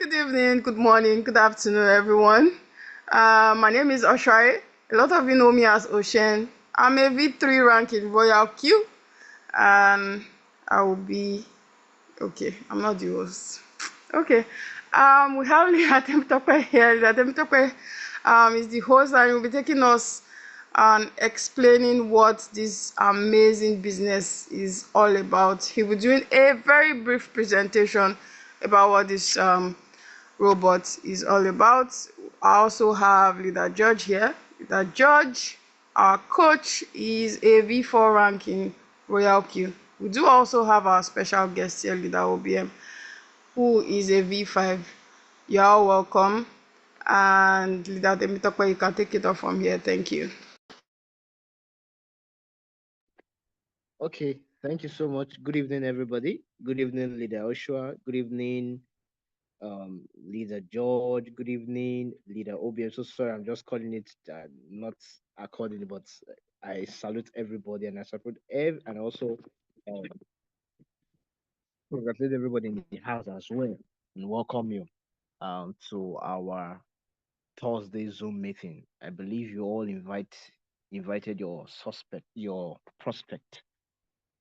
Good evening, good morning, good afternoon, everyone. My name is Oshai. A lot of you know me as Ocean. I'm a V3 rank in Royal Q, and I will be okay. I'm not the host. Okay. We have Leah Temitope here. Leah Temitope is the host, and will be taking us and explaining what this amazing business is all about. He will be doing a very brief presentation about what this robot is all about. I also have Leader George here. Leader George, our coach, is a V4 rank in Royal Q. We do also have our special guest here, Leader OBM, who is a V5. You are all welcome. And Leader Temitope, you can take it off from here. Thank you. Okay, thank you so much. Good evening, everybody. Good evening, Leader Oshua. Good evening, Leader George. Good evening, Leader Obi. I'm so sorry, I'm just calling it not accordingly, but I salute everybody and I support and also um, congratulate everybody in the house as well and welcome you to our Thursday Zoom meeting. I believe you all invited your your prospect.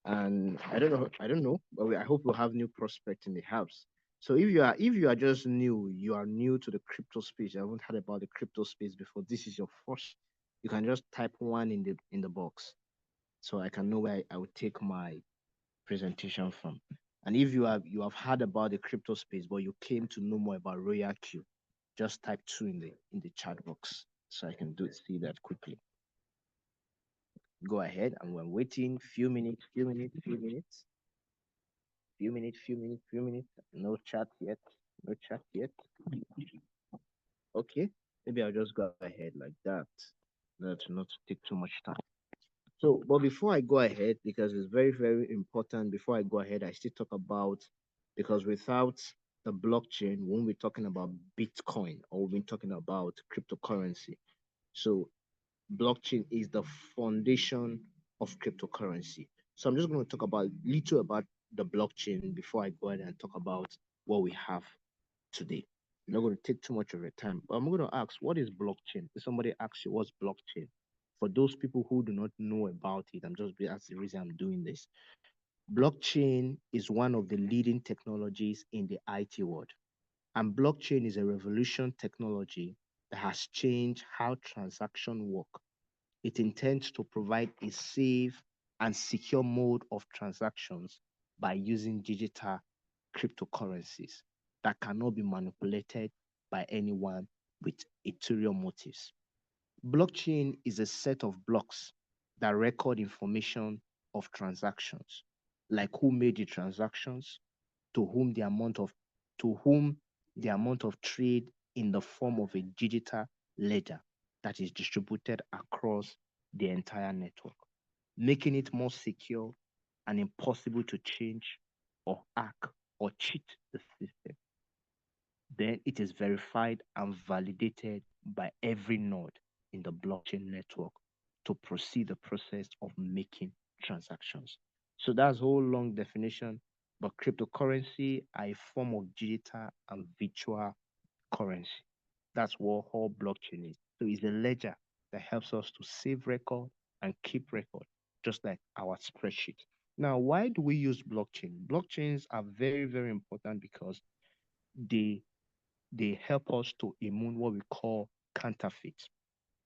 And I don't know, but I hope we'll have new prospects in the house. So if you are just new, you are new to the crypto space, you haven't heard about the crypto space before, this is your first, you can just type one in the box so I can know where I will take my presentation from. And if you have heard about the crypto space but you came to know more about Royal Q, just type two in the chat box so I can see that quickly. Go ahead, and we're waiting few minutes. No chat yet. No chat yet. Okay. Maybe I'll just go ahead like that. That not take too much time. So, but before I go ahead, because it's very, very important, before I go ahead, I still talk about, because without the blockchain, we won't be talking about Bitcoin or we'll be talking about cryptocurrency. So blockchain is the foundation of cryptocurrency. So I'm just going to talk about little about the blockchain before I go ahead and talk about what we have today. I'm not going to take too much of your time, but I'm going to ask, what is blockchain? If somebody asks you what's blockchain, for those people who do not know about it, that's the reason I'm doing this. Blockchain is one of the leading technologies in the IT world. And blockchain is a revolution technology that has changed how transactions work. It intends to provide a safe and secure mode of transactions by using digital cryptocurrencies that cannot be manipulated by anyone with ulterior motives. Blockchain is a set of blocks that record information of transactions, like who made the transactions, to whom the amount of to whom the amount of trade in the form of a digital ledger that is distributed across the entire network, making it more secure and impossible to change or hack or cheat the system. Then it is verified and validated by every node in the blockchain network to proceed the process of making transactions. So that's a whole long definition, but cryptocurrency are a form of digital and virtual currency. That's what whole blockchain is. So it's a ledger that helps us to save record and keep record, just like our spreadsheet. Now, why do we use blockchain? Blockchains are very, very important because they they help us to immune what we call counterfeit.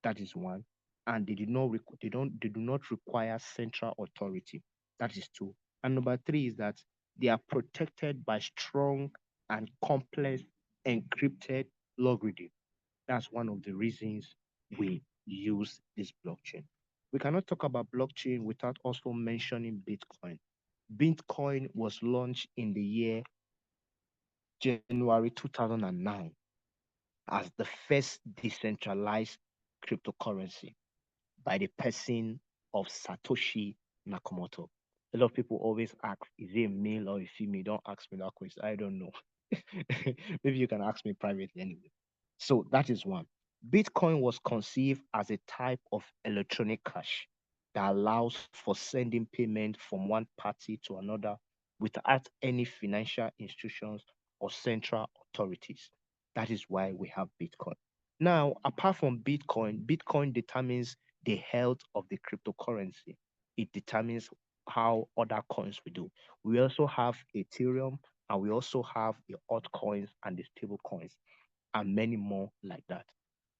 That is one. And they did not they do not require central authority. That is two. And number three is that they are protected by strong and complex encrypted logarithm. That's one of the reasons we use this blockchain. We cannot talk about blockchain without also mentioning Bitcoin. Bitcoin was launched in the year January 2009 as the first decentralized cryptocurrency by the person of Satoshi Nakamoto. A lot of people always ask, is it a male or a female? Don't ask me that question. I don't know. Maybe you can ask me privately anyway. So that is one. Bitcoin was conceived as a type of electronic cash that allows for sending payment from one party to another without any financial institutions or central authorities. That is why we have Bitcoin. Now, apart from Bitcoin, Bitcoin determines the health of the cryptocurrency. It determines how other coins will do. We also have Ethereum, and we also have the altcoins and the stable coins, and many more like that.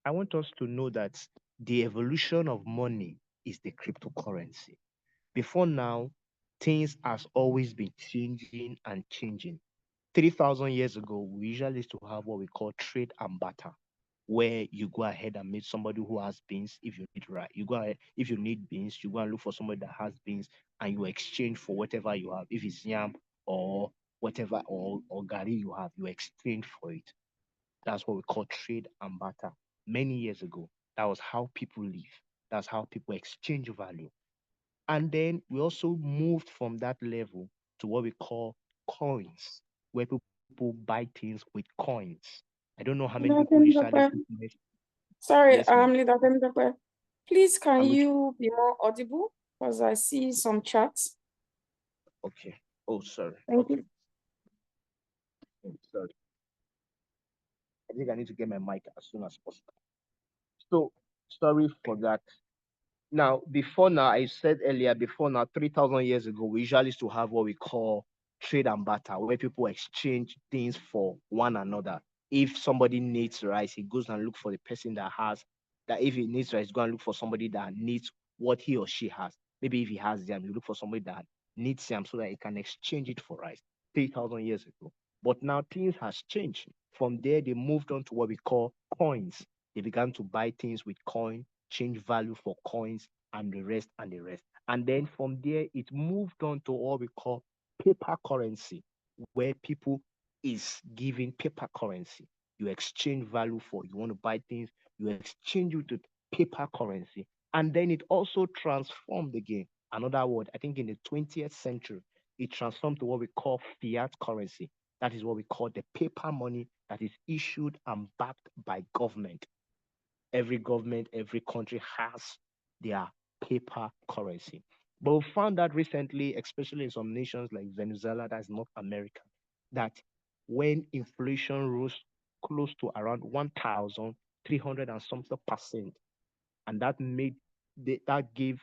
I want us to know that the evolution of money is the cryptocurrency. Before now, things has always been changing and changing. 3,000 years ago, we usually used to have what we call trade and barter, where you go ahead and meet somebody who has beans if you need right. You go ahead, if you need beans, you go and look for somebody that has beans and you exchange for whatever you have. If it's yam or whatever or gari you have, you exchange for it. That's what we call trade and barter. Many years ago, that was how people live. That's how people exchange value. And then we also moved from that level to what we call coins, where people buy things with coins. I don't know how many people usually put money. Sorry, Yes, ma'am. Leader Temitope. Please, can I'm with you. you be more audible? Because I see some chats. Okay. Oh, sorry. Thank Okay. you. Oh, sorry. I think I need to get my mic as soon as possible. So sorry for that. Now, before now, I said earlier, before now, 3,000 years ago, we usually used to have what we call trade and barter, where people exchange things for one another. If somebody needs rice, he goes and look for the person that has that. If he needs rice, go and look for somebody that needs what he or she has. Maybe if he has yam, you look for somebody that needs yam so that he can exchange it for rice. 3,000 years ago. But now things has changed. From there, they moved on to what we call coins. They began to buy things with coin, change value for coins, and the rest and the rest. And then from there, it moved on to what we call paper currency, where people is giving paper currency. You exchange value for, you want to buy things, you exchange it with paper currency. And then it also transformed again. Another word, I think in the 20th century, it transformed to what we call fiat currency. That is what we call the paper money that is issued and backed by government. Every government, every country has their paper currency. But we found out recently, especially in some nations like Venezuela, that's North America, that when inflation rose close to around 1,300 and something percent, and that gave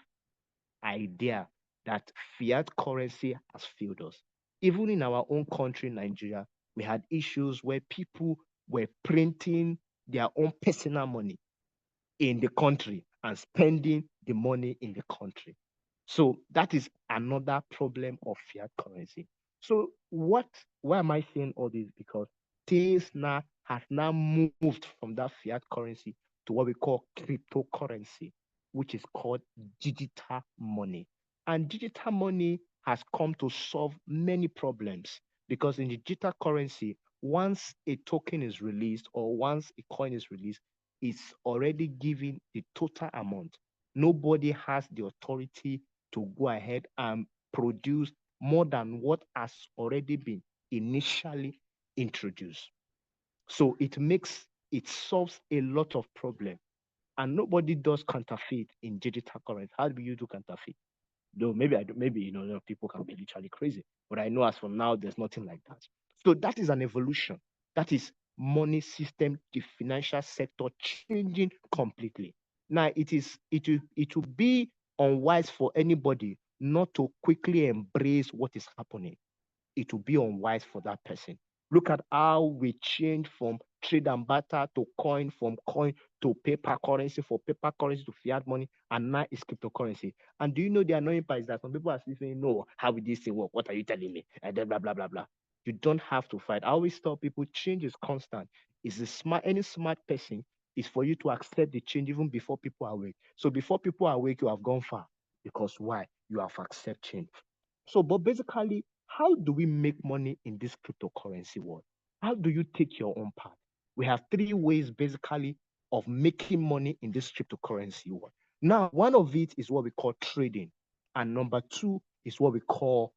idea that fiat currency has failed us. Even in our own country, Nigeria, we had issues where people were printing their own personal money in the country and spending the money in the country. So that is another problem of fiat currency. So why am I saying all this? Because things now have now moved from that fiat currency to what we call cryptocurrency, which is called digital money. And digital money has come to solve many problems because in digital currency, once a token is released or once a coin is released, it's already giving the total amount. Nobody has the authority to go ahead and produce more than what has already been initially introduced. So it solves a lot of problem. And nobody does counterfeit in digital currency. How do you do counterfeit? Though maybe I do, maybe people can be literally crazy, but I know as from now there's nothing like that. So that is an evolution. That is money system, the financial sector changing completely. Now it will be unwise for anybody not to quickly embrace what is happening. It will be unwise for that person. Look at how we change from trade and barter to coin, from coin to paper currency, for paper currency to fiat money, and now it's cryptocurrency. And do you know the annoying part is that some people are still saying, no, how will this thing work? What are you telling me? And then blah, blah, blah, blah. You don't have to fight. I always tell people change is constant. Is a smart any smart person is for you to accept the change even before people are awake. So before people are awake, you have gone far. Because why? You have accepted change. So, but basically, how do we make money in this cryptocurrency world? How do you take your own part? We have three ways basically of making money in this cryptocurrency world. Now, one of it is what we call trading, and number two is what we call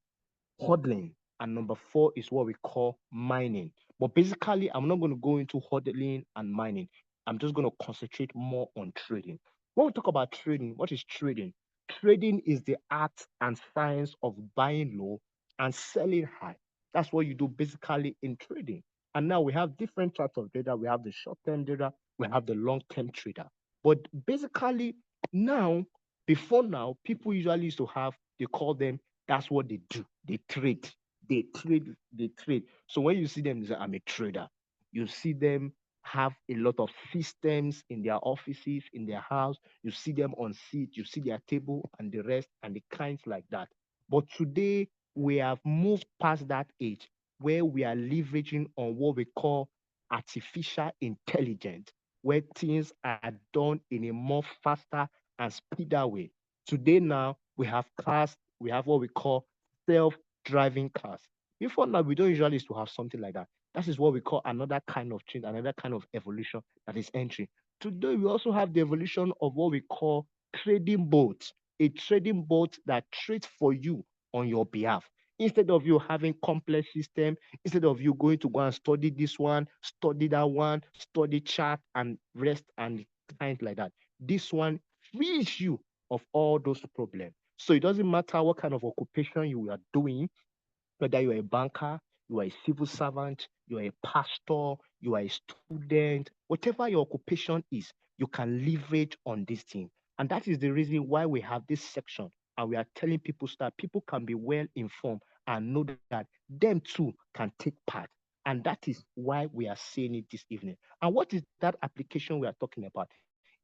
hodling, and number four is what we call mining. But basically, I'm not going to go into hodling and mining. I'm just going to concentrate more on trading. When we talk about trading, what is trading? Trading is the art and science of buying low and selling high. That's what you do basically in trading. And now we have different types of trader. We have the short-term trader, we have the long-term trader. But basically, now, before now, people usually used to have, they call them, that's what they do. They trade. They trade. So when you see them, they say, I'm a trader. You see them have a lot of systems in their offices, in their house. You see them on seat, you see their table and the rest and the kinds like that. But today we have moved past that age where we are leveraging on what we call artificial intelligence, where things are done in a more faster and speedier way. Today now we have cars, we have what we call self-driving cars. Before now, we don't usually used to have something like that. That is what we call another kind of change, another kind of evolution that is entering. Today, we also have the evolution of what we call trading boats, a trading boat that trades for you on your behalf. Instead of you having complex system, instead of you going to go and study this one, study chart and rest and kind like that, this one frees you of all those problems. So it doesn't matter what kind of occupation you are doing, whether you're a banker, you are a civil servant, you are a pastor, you are a student, whatever your occupation is, you can leverage on this thing. And that is the reason why we have this section. And we are telling people so that people can be well informed and know that them too can take part. And that is why we are saying it this evening. And what is that application we are talking about?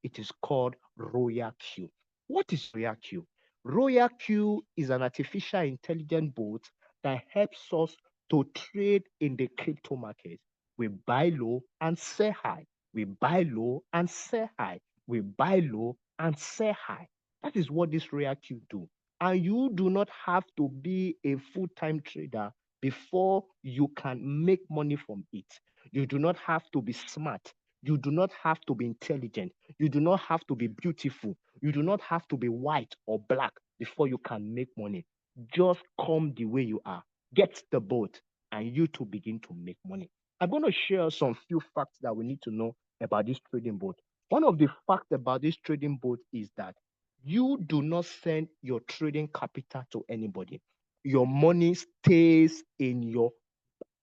It is called RoyalQ. What is RoyalQ? RoyalQ is an artificial intelligent bot that helps us to trade in the crypto market. We buy low and sell high. We buy low and sell high. We buy low and sell high. That is what this RoyalQ do. And you do not have to be a full-time trader before you can make money from it. You do not have to be smart. You do not have to be intelligent. You do not have to be beautiful. You do not have to be white or black before you can make money. Just come the way you are. Get the boat, and you to begin to make money. I'm going to share some few facts that we need to know about this trading boat. One of the facts about this trading boat is that you do not send your trading capital to anybody. Your money stays in your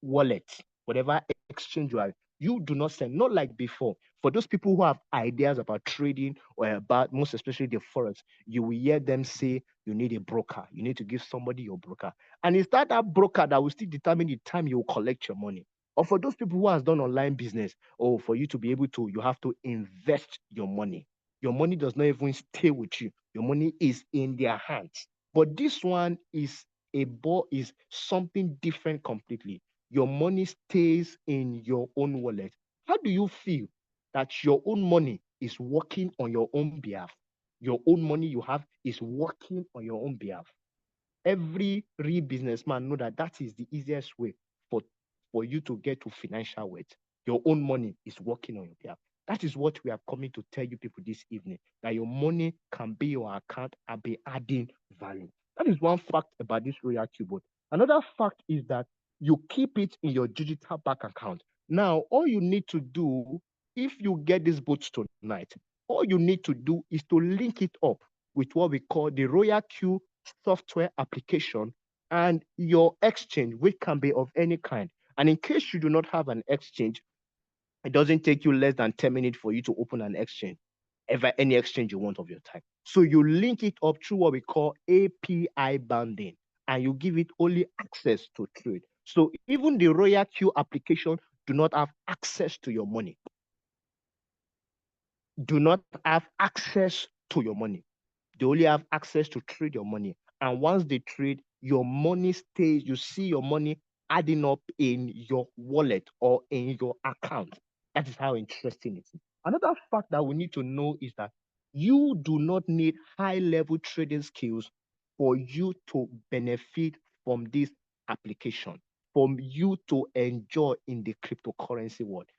wallet, whatever exchange you are, you do not send, not like before. For those people who have ideas about trading or about most especially the forex, you will hear them say you need a broker, you need to give somebody your broker. And it's that broker that will still determine the time you will collect your money. Or for those people who has done online business, or for you to be able to, you have to invest your money. Your money does not even stay with you. Your money is in their hands. But this one is something different completely. Your money stays in your own wallet. How do you feel that your own money is working on your own behalf? Your own money you have is working on your own behalf. Every real businessman know that that is the easiest way for for you to get to financial wealth. Your own money is working on your behalf. That is what we are coming to tell you people this evening, that your money can be your account and be adding value. That is one fact about this royal keyboard. Another fact is that you keep it in your digital bank account. Now all you need to do, if you get these boots tonight, all you need to do is to link it up with what we call the royal q software application and your exchange, which can be of any kind. And in case you do not have an exchange, it doesn't take you less than 10 minutes for you to open an exchange, ever any exchange you want of your time. So you link it up through what we call API banding, and you give it only access to trade. So even the Royal Q application do not have access to your money, do not have access to your money. They only have access to trade your money. And once they trade, your money stays, you see your money adding up in your wallet or in your account. That is how interesting it is. Another fact that we need to know is that you do not need high level trading skills for you to benefit from this application, from you to enjoy in the cryptocurrency world.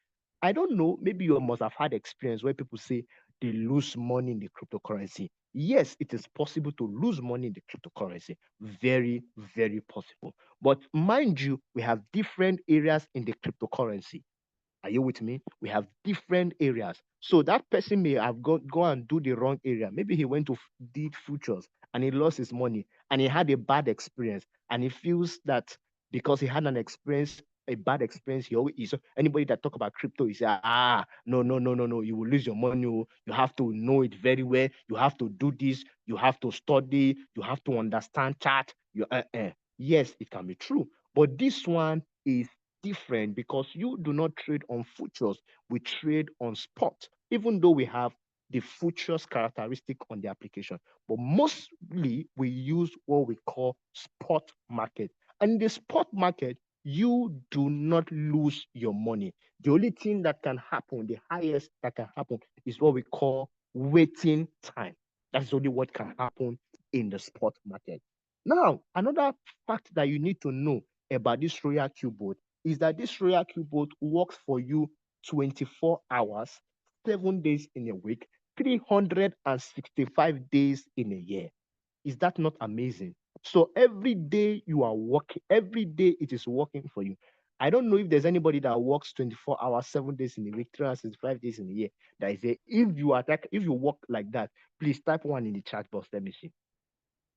I don't know, maybe you must have had experience where people say they lose money in the cryptocurrency. Yes, it is possible to lose money in the cryptocurrency. Very, very possible. But mind you, we have different areas in the cryptocurrency. Are you with me? We have different areas. So that person may have go and do the wrong area. Maybe he went to did futures and he lost his money and he had a bad experience and he feels that because he had an experience, a bad experience. He always is anybody that talk about crypto, he say, no, no, no, no, no, you will lose your money. Oh. You have to know it very well. You have to do this. You have to study. You have to understand chart. Yes, it can be true, but this one is different because you do not trade on futures. We trade on spot, even though we have the futures characteristic on the application. But mostly we use what we call spot market. And in the spot market, you do not lose your money. The only thing that can happen, the highest that can happen, is what we call waiting time. That's only what can happen in the spot market. Now, another fact that you need to know about this RoyalQ boat is that this RoyalQ boat works for you 24 hours, 7 days in a week, 365 days in a year. Is that not amazing? So every day you are working, every day it is working for you. I don't know if there's anybody that works 24 hours, 7 days in a week, 365 days in a year. That is a, if you work like that, please type one in the chat box. Let me see.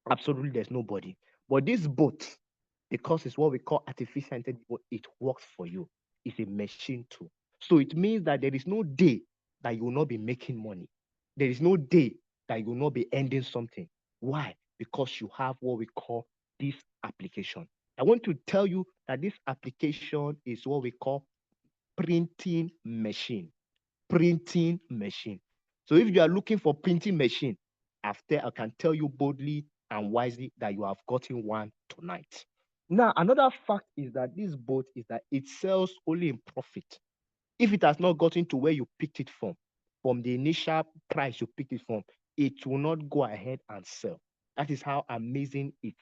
Absolutely, there's nobody. But this bot, because it's what we call artificial intelligence, it works for you. It's a machine too. So it means that there is no day that you will not be making money. There is no day that you will not be ending something. Why? Because you have what we call this application. I want to tell you that this application is what we call printing machine. Printing machine. So if you are looking for printing machine, after I can tell you boldly and wisely that you have gotten one tonight. Now, another fact is that this boat is that it sells only in profit. If it has not gotten to where you picked it from the initial price you picked it from, it will not go ahead and sell. That is how amazing it's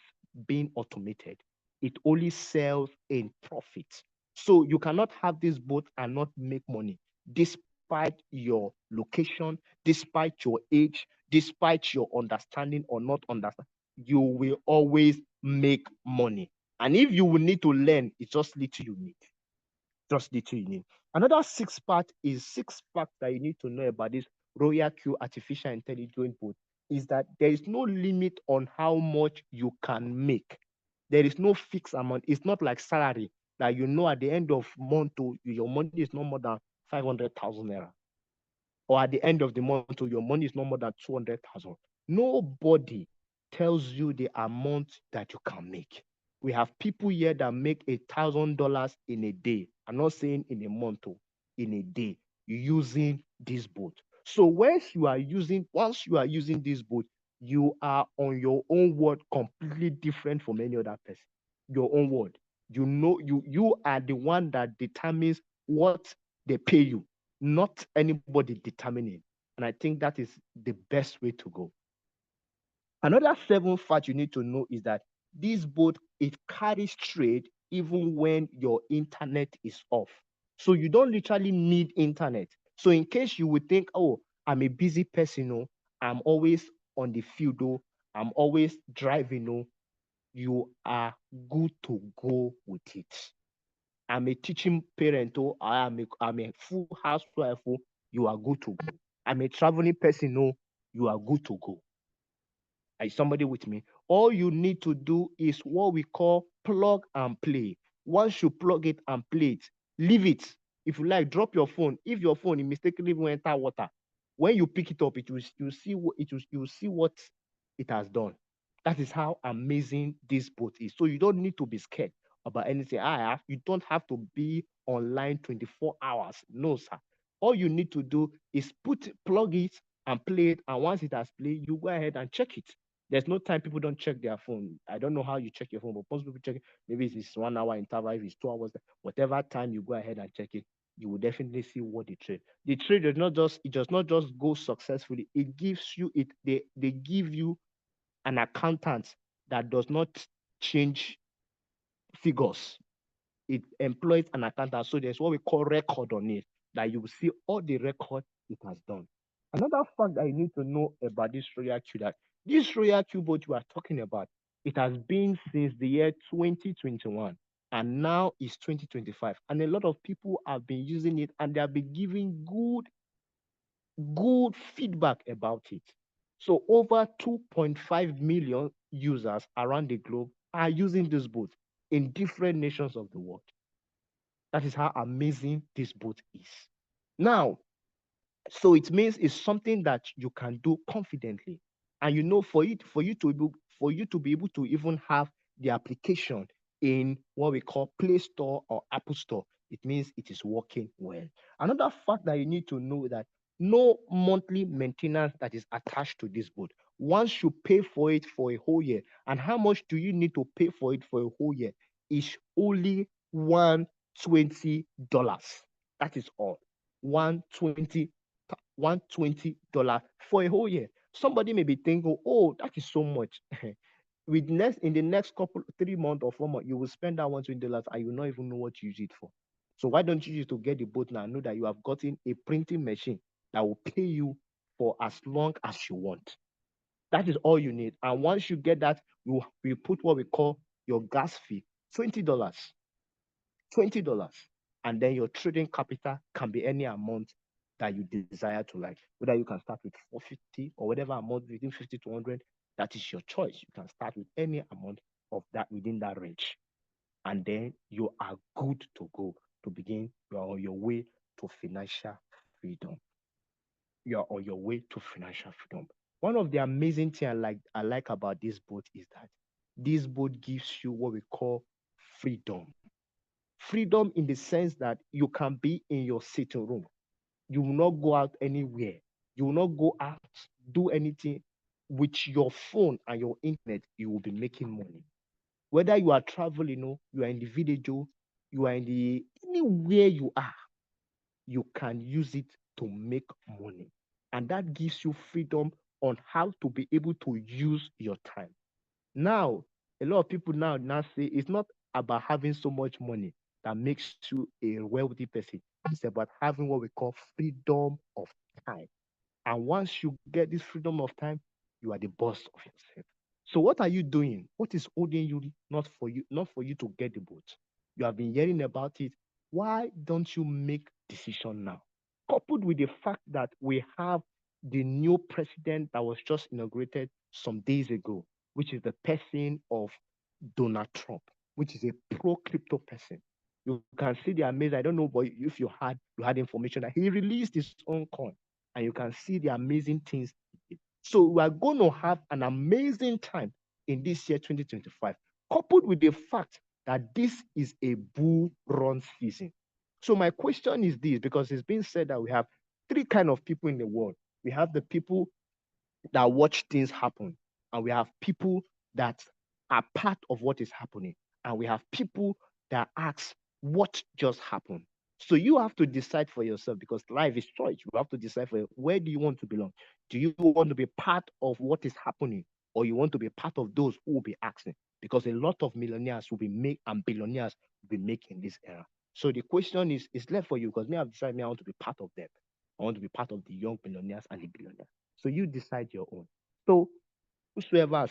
being automated. It only sells in profit. So you cannot have this boat and not make money, despite your location, despite your age, despite your understanding or not understand. You will always make money. And if you will need to learn, it's just little you need. Just little you need. Another six part that you need to know about this RoyalQ artificial intelligence bot is that there is no limit on how much you can make. There is no fixed amount. It's not like salary that you know at the end of month your money is no more than 500,000 naira, or at the end of the month your money is no more than 200,000. Nobody tells you the amount that you can make. We have people here that make $1,000 in a day. I'm not saying in a month, in a day, using this boat. So once you are using this boat, you are on your own world, completely different from any other person. Your own world. You know, you are the one that determines what they pay you, not anybody determining. And I think that is the best way to go. Another seven fact you need to know is that this boat, it carries trade even when your internet is off. So you don't literally need internet. So in case you would think, oh, I'm a busy person, oh, I'm always on the field, oh, I'm always driving, oh, you are good to go with it. I'm a teaching parent, oh, I'm a full housewife, oh, you are good to go. I'm a traveling person, oh, you are good to go. Is somebody with me? All you need to do is what we call plug and play. Once you plug it and play it, leave it. If you like, drop your phone. If your phone mistakenly will enter water, when you pick it up, you see what it has done. That is how amazing this boat is. So you don't need to be scared about anything. You don't have to be online 24 hours. No, sir. All you need to do is plug it and play it. And once it has played, you go ahead and check it. There's no time people don't check their phone. I don't know how you check your phone, but most people check it. Maybe it's 1 hour interval, if it's 2 hours, whatever time you go ahead and check it, you will definitely see what the trade. The trade does not just go successfully. It gives you they give you an accountant that does not change figures. It employs an accountant. So there's what we call record on it, that you will see all the record it has done. Another fact that you need to know about this RoyalQ, that this RoyalQ boat you are talking about, it has been since the year 2021, and now it's 2025. And a lot of people have been using it, and they have been giving good feedback about it. So over 2.5 million users around the globe are using this boat. in different nations of the world. That is how amazing this boat is. Now, so it means it's something that you can do confidently. And for you to be able to even have the application in what we call Play Store or Apple Store, it means it is working well. Another fact that you need to know that no monthly maintenance that is attached to this boat. Once you pay for it for a whole year, and how much do you need to pay for it for a whole year? Is only $120. That is all. 120 $120 for a whole year. Somebody may be thinking, oh, that is so much. In the next couple 3 months or 4 months, you will spend that $120 and you will not even know what to use it for. So why don't you use it to get the boat now? Know that you have gotten a printing machine that will pay you for as long as you want. That is all you need. And once you get that, you put what we call your gas fee, $20. $20. And then your trading capital can be any amount that you desire to, like, whether you can start with 450 or whatever amount between 50 to 100. That is your choice. You can start with any amount of that within that range. And then you are good to go to begin. You are on your way to financial freedom. You are on your way to financial freedom. One of the amazing things I like about this boat is that this boat gives you what we call freedom. Freedom in the sense that you can be in your sitting room. You will not go out anywhere. You will not go out, do anything. With your phone and your internet, you will be making money. Whether you are traveling, you are in the village, you are in the anywhere you are, you can use it to make money. And that gives you freedom on how to be able to use your time. Now, a lot of people now say it's not about having so much money that makes you a wealthy person. It's about having what we call freedom of time. And once you get this freedom of time, you are the boss of yourself. So what are you doing? What is holding you not for you to get the boat? You have been hearing about it. Why don't you make decision now? Coupled with the fact that we have the new president that was just inaugurated some days ago, which is the person of Donald Trump, which is a pro crypto person. You can see the amazing. I don't know, but if you had information that he released his own coin, and you can see the amazing things he did. So we are going to have an amazing time in this year 2025, coupled with the fact that this is a bull run season. So my question is this, because it's been said that we have three kind of people in the world. We have the people that watch things happen, and we have people that are part of what is happening, and we have people that ask what just happened. So you have to decide for yourself, because life is choice. You have to decide for where do you want to belong. Do you want to be part of what is happening, or you want to be part of those who will be asking? Because a lot of millionaires will be make and billionaires will be making this era. So the question is left for you, because me, I've decided I want to be part of them. I want to be part of the young millionaires and the billionaires. So you decide your own. So whosoever has,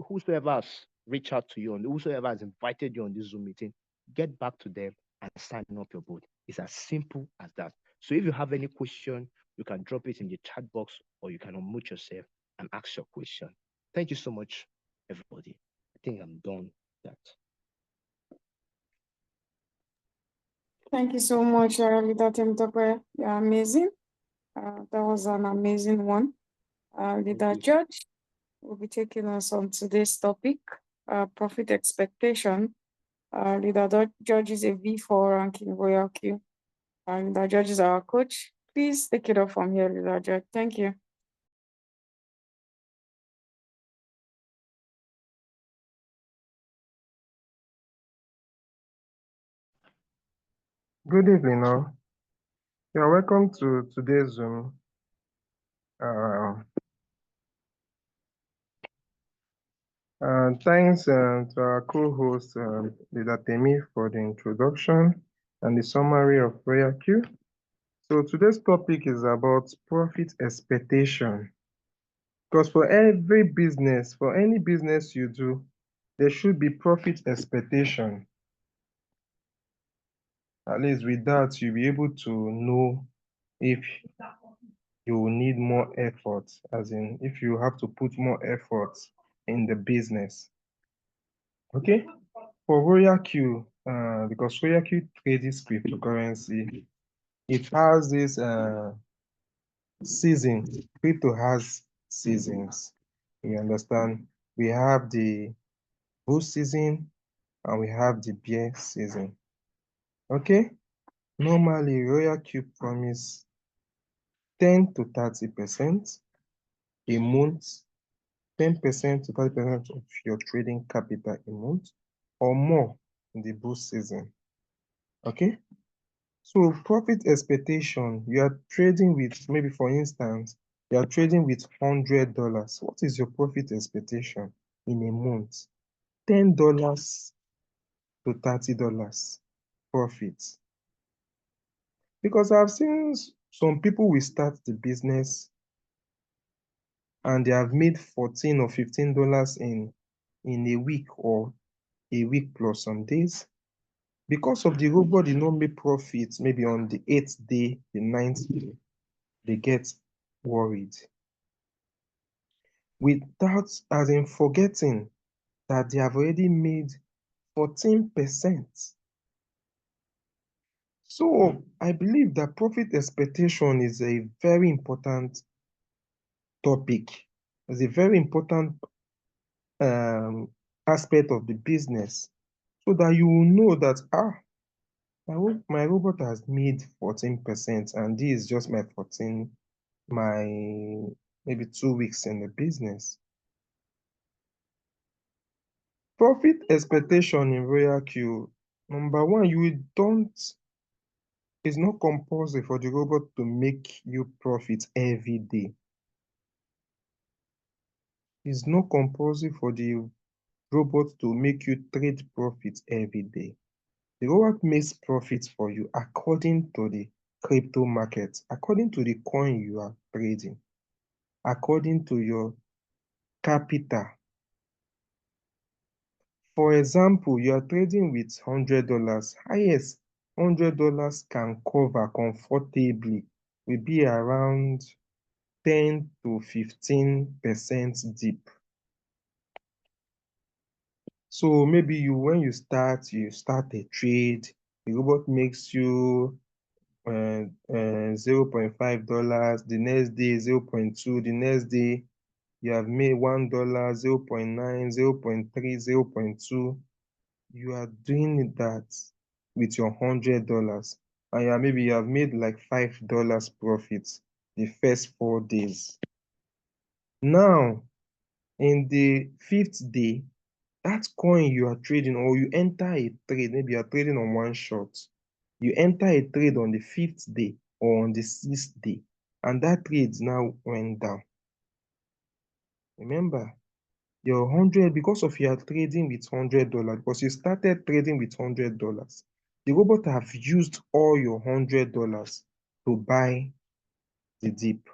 whosoever has reached out to you, and whosoever has invited you on this Zoom meeting, get back to them and sign up your boat. It's as simple as that. So if you have any question, you can drop it in the chat box, or you can unmute yourself and ask your question. Thank you so much, everybody. I think I'm done with that. Thank you so much, Leader Temitope. You're amazing. That was an amazing one. Leader You. George will be taking us on today's topic, profit expectation. Leader George is a V4 ranking RoyalQ. Leader George is our coach. Please take it up from here, Leader George. Thank you. Good evening, all. You're welcome to today's Zoom. Thanks to our co-host, Leader Temi, for the introduction and the summary of RoyalQ. So today's topic is about profit expectation. Because for every business, for any business you do, there should be profit expectation. At least with that, you'll be able to know if you will need more effort, as in if you have to put more effort in the business. Okay? For RoyalQ, because RoyalQ trades cryptocurrency, it has this season. Crypto has seasons. You understand? We have the bull season and we have the bear season. Okay? Normally, RoyalQ promise 10 to 30% a month, 10% to 30% of your trading capital a month, or more in the bull season. Okay? So profit expectation, you are trading with, maybe for instance, you are trading with $100. What is your profit expectation in a month? $10 to $30 profit. Because I've seen some people will start the business and they have made $14 or $15 in a week or a week plus some days. Because of the robot did not make profit, maybe on the 8th day, the 9th day, they get worried. Without, as in forgetting that they have already made 14%. So I believe that profit expectation is a very important topic. It's a very important aspect of the business, so that you will know that my robot has made 14%, and this is just my maybe 2 weeks in the business. Profit expectation in RoyalQ, number one, it's not compulsory for the robot to make you profit every day. It's not compulsory for the robot to make you trade profit every day. The robot makes profits for you according to the crypto market, according to the coin you are trading, according to your capital. For example, you are trading with $100. Highest $100 can cover comfortably will be around 10 to 15% deep. So maybe when you start a trade, the robot makes you $0.5, the next day 0.2, the next day you have made $1, 0.9, 0.3, 0.2. You are doing that with your $100, and maybe you have made like $5 profit the first 4 days. Now, in the fifth day, that coin you are trading, or you enter a trade, maybe you are trading on one shot, you enter a trade on the fifth day or on the sixth day, and that trade now went down. Remember, your 100, because of you are trading with $100, because you started trading with $100, the robot have used all your $100 to buy the dip.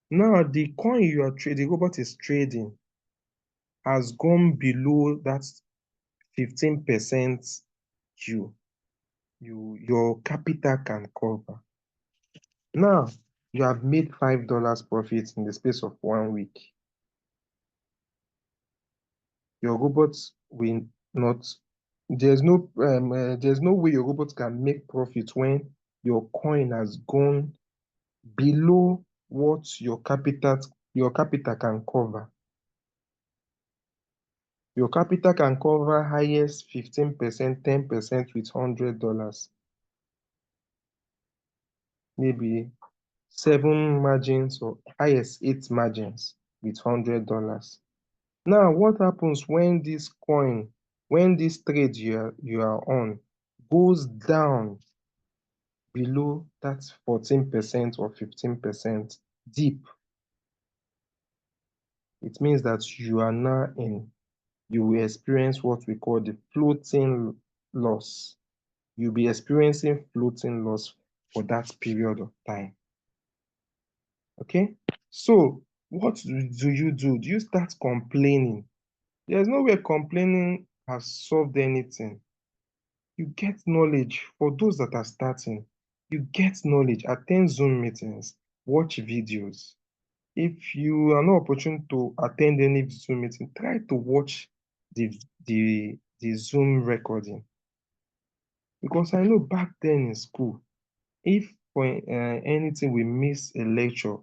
Now, the coin you are trading, the robot is trading, has gone below that 15% your capital can cover. Now, you have made $5 profit in the space of 1 week. Your robots will not, there's no way your robot can make profit when your coin has gone below what your capital can cover. Your capital can cover highest 15%, 10% with $100. Maybe 7 margins or highest 8 margins with $100. Now, what happens when this trade you are on goes down below that 14% or 15% deep? It means that you will experience what we call the floating loss. You'll be experiencing floating loss for that period of time. Okay? So, what do you do? Do you start complaining? There's no way complaining has solved anything. You get knowledge. For those that are starting, you get knowledge, attend Zoom meetings, watch videos. If you are not opportune to attend any Zoom meeting, try to watch the the Zoom recording. Because I know back then in school, if for anything we miss a lecture,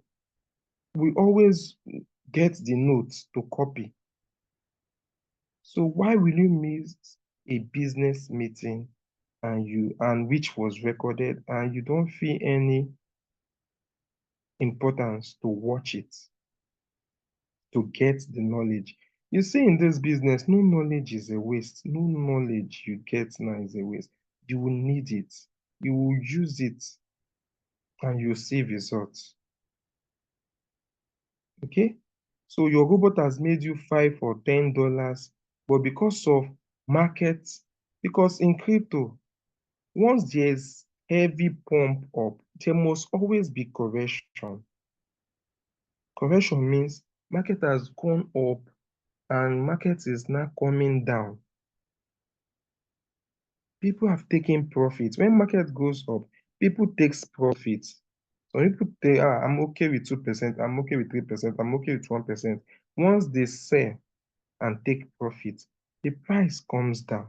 we always get the notes to copy. So why will you miss a business meeting and which was recorded and you don't feel any importance to watch it, to get the knowledge? You see, in this business, no knowledge is a waste. No knowledge you get now is a waste. You will need it. You will use it and you'll see results. Okay? So your robot has made you $5 or $10, but because of markets, because in crypto, once there's heavy pump up, there must always be correction. Correction means market has gone up and market is now coming down. People have taken profit. When market goes up, people takes profit. Some people say, I'm okay with 2%, I'm okay with 3%, I'm okay with 1%. Once they sell and take profit, the price comes down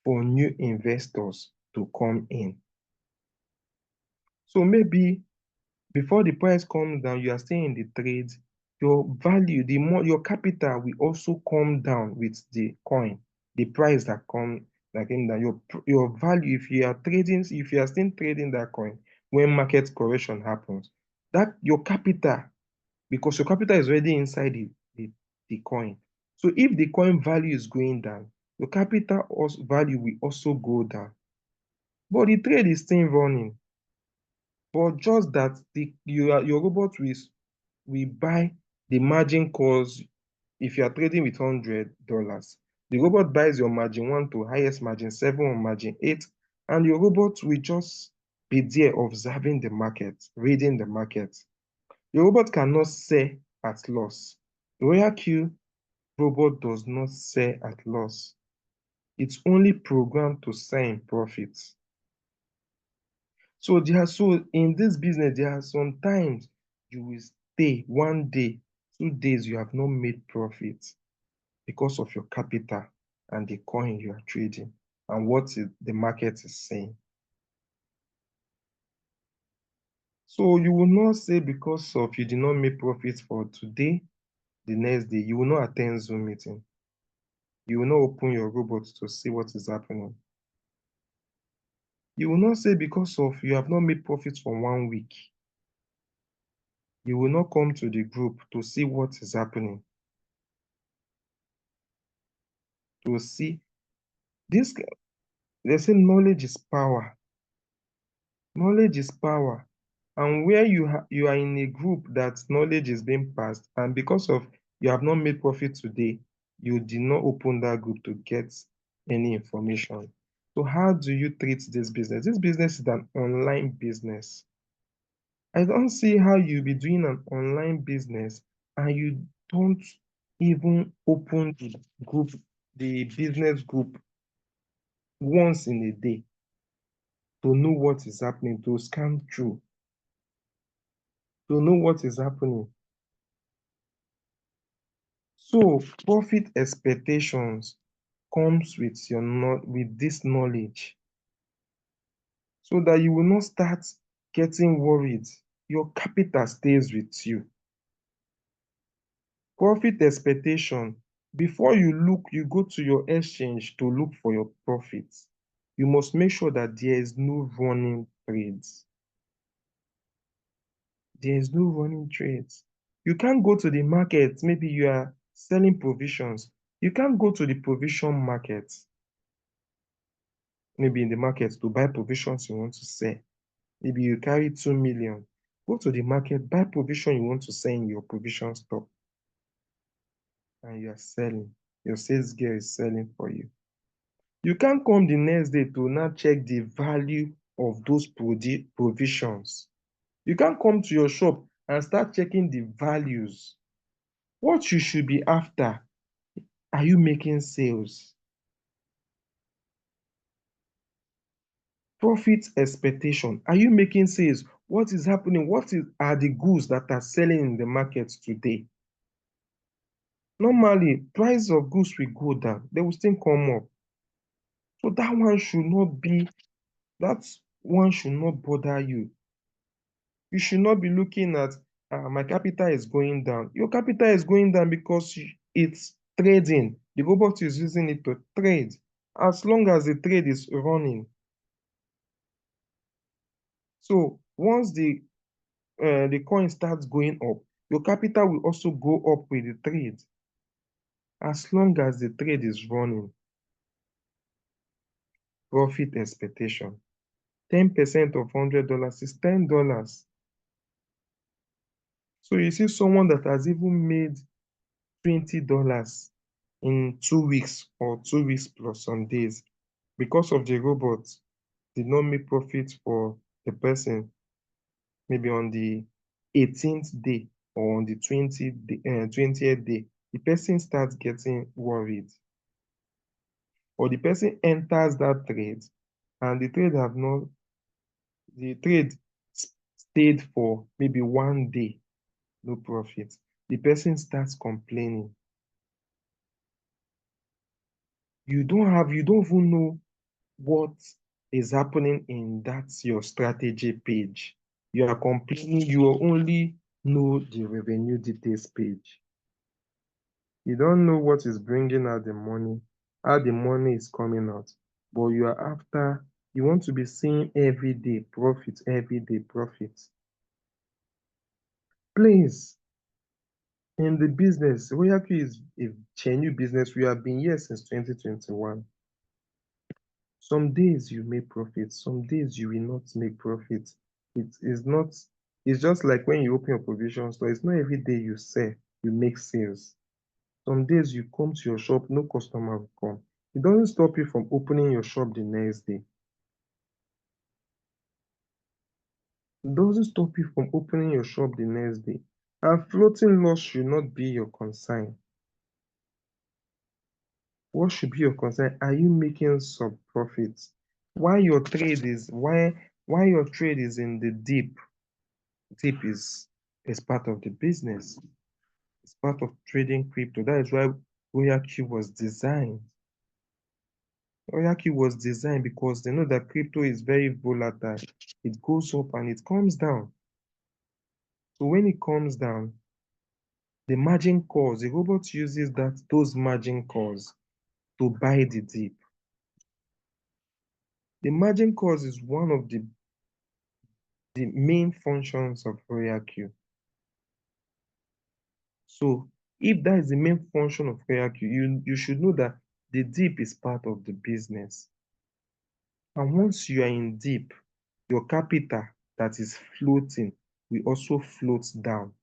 for new investors to come in. So maybe before the price comes down, you are still in the trade, your value, the more your capital will also come down with the coin, the price that came down. Your value, if you are trading, if you are still trading that coin, when market correction happens, that your capital, because your capital is already inside the coin. So if the coin value is going down, your capital also value will also go down. But the trade is still running. But just that your robot will buy the margin calls. If you are trading with $100, the robot buys your margin 1 to highest margin 7 or margin 8, and your robot will just be there observing the market, reading the market. Your robot cannot sell at loss. The RoyalQ robot does not sell at loss. It's only programmed to sell in profits. So in this business, there are some times you will stay 1 day, 2 days, you have not made profit because of your capital and the coin you are trading and the market is saying. So you will not say because of you did not make profit for today, the next day, you will not attend Zoom meeting. You will not open your robot to see what is happening. You will not say because of you have not made profit for 1 week. You will not come to the group to see what is happening. To see this, they say knowledge is power. Knowledge is power. And where you are in a group that knowledge is being passed, and because of you have not made profit today, you did not open that group to get any information. So how do you treat this business? This business is an online business. I don't see how you be doing an online business and you don't even open the business group once in a day to know what is happening, to scan through, to know what is happening. So profit expectations comes with this knowledge so that you will not start getting worried. Your capital stays with you. Profit expectation, before you go to your exchange to look for your profits. You must make sure that there is no running trades. There is no running trades. You can't go to the market, maybe you are selling provisions. You can't go to the provision market, maybe in the market to buy provisions you want to sell. Maybe you carry 2 million. Go to the market, buy provision you want to sell in your provision store, and you are selling. Your sales girl is selling for you. You can't come the next day to now check the value of those provisions. You can't come to your shop and start checking the values. What you should be after, are you making sales? Profit expectation, are you making sales? What is happening? Are the goods that are selling in the market today? Normally, price of goods will go down, they will still come up. So that one should not bother you. You should not be looking at my capital is going down. Your capital is going down because it's trading. The robot is using it to trade. As long as the trade is running. So once the coin starts going up, your capital will also go up with the trade. As long as the trade is running. Profit expectation. 10% of $100 is $10. So you see someone that has even made $20 in 2 weeks or 2 weeks plus some days because of the robot did not make profit for the person maybe on the 18th day or on the 20th day, the person starts getting worried. Or the person enters that trade and the trade stayed for maybe one day, no profit. The person starts complaining. You don't even know what is happening in that your strategy page. You are complaining, you only know the revenue details page. You don't know what is bringing out the money, how the money is coming out, but you want to be seeing everyday profit, everyday profit. Please, in the business, RoyalQ is a genuine business. We have been here since 2021. Some days you make profit, some days you will not make profit. It is not, it's just like when you open your provision store, it's not every day you sell, you make sales. Some days you come to your shop, no customer will come. It doesn't stop you from opening your shop the next day. It doesn't stop you from opening your shop the next day. And floating loss should not be your concern. What should be your concern? Are you making some profits? Why your trade is in the deep is part of the business. It's part of trading crypto. That is why RoyalQ was designed. RoyalQ was designed because they know that crypto is very volatile. It goes up and it comes down. So when it comes down, the margin calls, the robot uses those margin calls to buy the dip. The margin calls is one of the main functions of RoyalQ. So if that is the main function of RoyalQ, you should know that the dip is part of the business. And once you are in dip, your capital that is floating will also float down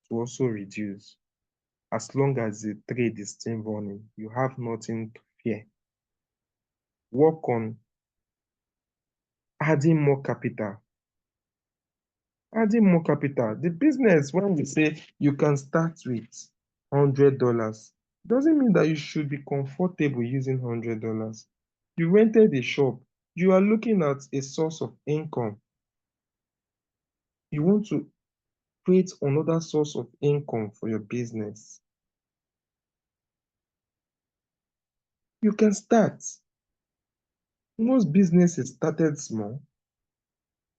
to also reduce. As long as the trade is still running, you have nothing to fear. Work on adding more capital. Adding more capital. The business, when we say you can start with $100, doesn't mean that you should be comfortable using $100. You rented a shop. You are looking at a source of income. You want to create another source of income for your business. You can start. Most businesses started small.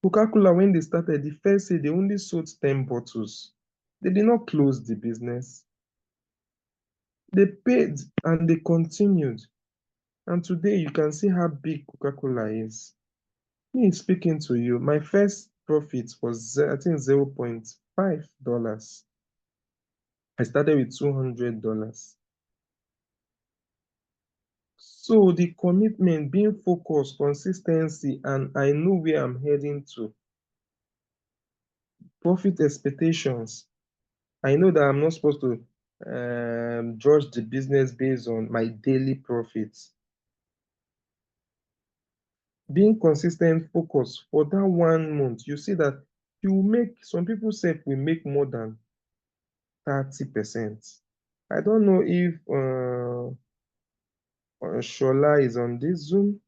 Coca-Cola, when they started, the first year they only sold 10 bottles. They did not close the business. They paid and they continued. And today you can see how big Coca-Cola is. Me speaking to you, my first profit was, I think, $0.5. I started with $200. So the commitment, being focused, consistency, and I know where I'm heading to. Profit expectations. I know that I'm not supposed to judge the business based on my daily profits. Being consistent, focused for that 1 month, you see that you will make, some people say will make more than 30%. I don't know if Shola is on this Zoom.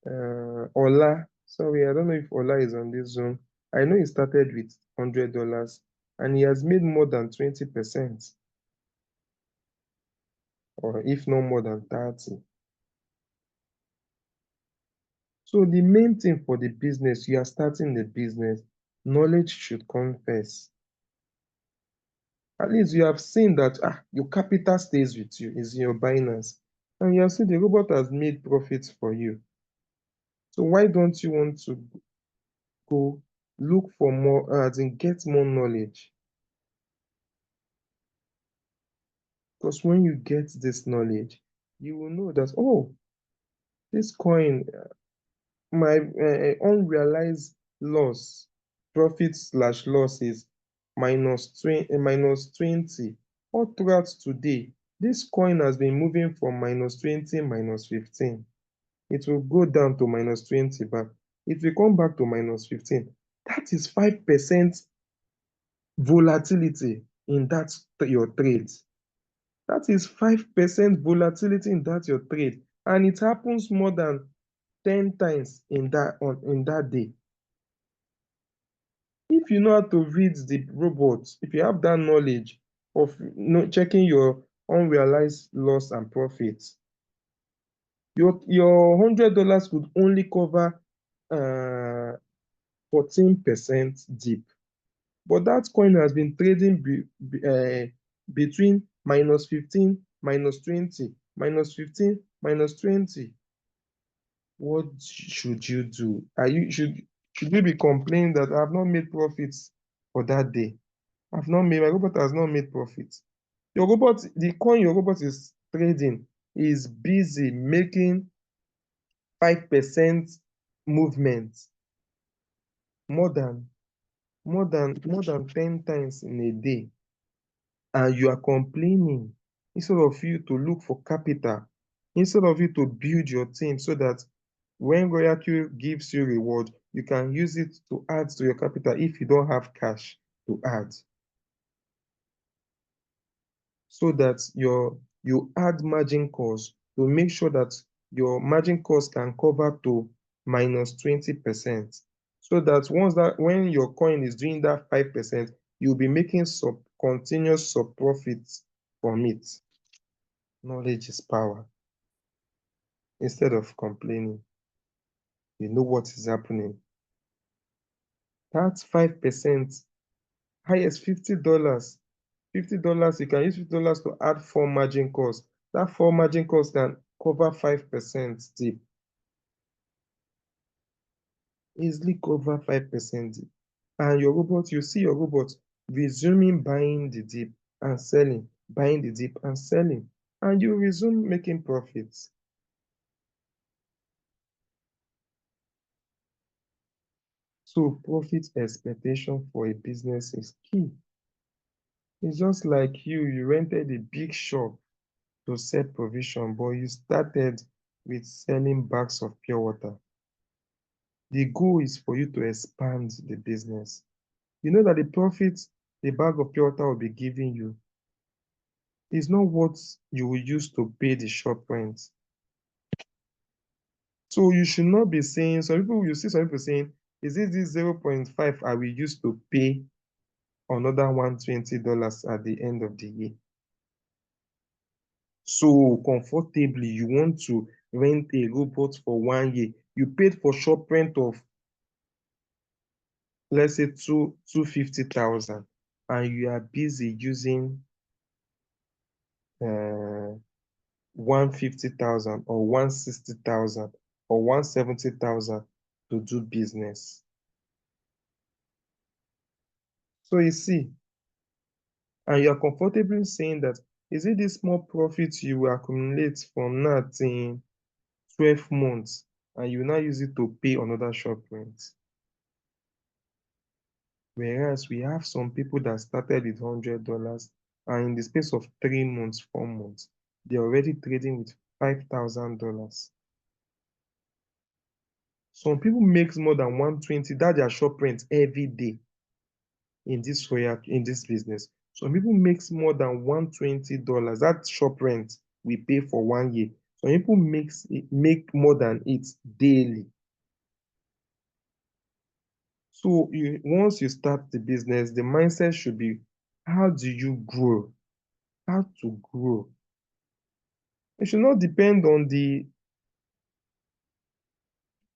Ola, sorry, I don't know if Ola is on this Zoom. I know he started with $100 and he has made more than 20%. or if not more than 30. So the main thing for the business, you are starting the business, knowledge should come first. At least you have seen that your capital stays with you, is in your Binance, and you have seen the robot has made profits for you. So why don't you want to go look for more, as in get more knowledge? Because when you get this knowledge, you will know that, oh, this coin, my unrealized loss, profit slash loss is minus 20. All throughout today, this coin has been moving from minus 20, minus 15. It will go down to minus 20 back. It will come back to minus 15. That is 5% volatility in that your trade. That is 5% volatility in that your trade. And it happens more than 10 times in that day. If you know how to read the robots, if you have that knowledge of checking your unrealized loss and profits, your $100 could only cover 14% dip. But that coin has been trading between minus 15, minus 20, minus 15, minus 20. What should you do? Should you be complaining that I have not made profits for that day? My robot has not made profits. Your robot, the coin your robot is trading is busy making 5% movement more than more than 10 times in a day, and you are complaining instead of you to look for capital, instead of you to build your team so that when RoyalQ gives you reward, you can use it to add to your capital if you don't have cash to add. So that you add margin calls to make sure that your margin calls can cover to minus 20%. So that when your coin is doing that 5%, you'll be making continuous sub profits from it. Knowledge is power. Instead of complaining, you know what is happening. That's 5%, highest $50. $50, you can use $50 to add 4 margin calls. That 4 margin calls can cover 5% dip. Easily cover 5% dip. And you see your robot resuming buying the dip and selling, buying the dip and selling, and you resume making profits. So profit expectation for a business is key. It's just like you rented a big shop to sell provision, but you started with selling bags of pure water. The goal is for you to expand the business. You know that the profit the bag of pure water will be giving you is not what you will use to pay the shop rent. So you should not be saying, you see some people saying, is it this 0.5 I will use to pay another $120 at the end of the year? So comfortably, you want to rent a robot for 1 year. You paid for shop rent of, let's say, 250,000, and you are busy using 150,000 or 160,000 or 170,000 to do business. So you see, and you are comfortably saying that, is it this small profit you will accumulate from now till 12 months, and you will now use it to pay another shop rent? Whereas we have some people that started with $100, and in the space of 3 months, 4 months, they're already trading with $5,000. Some people make more than 120, that their shop rent every day in this business. Some people makes more than $120. That shop rent we pay for 1 year. Some people make more than it daily. So once you start the business, the mindset should be, how do you grow? How to grow? It should not depend on the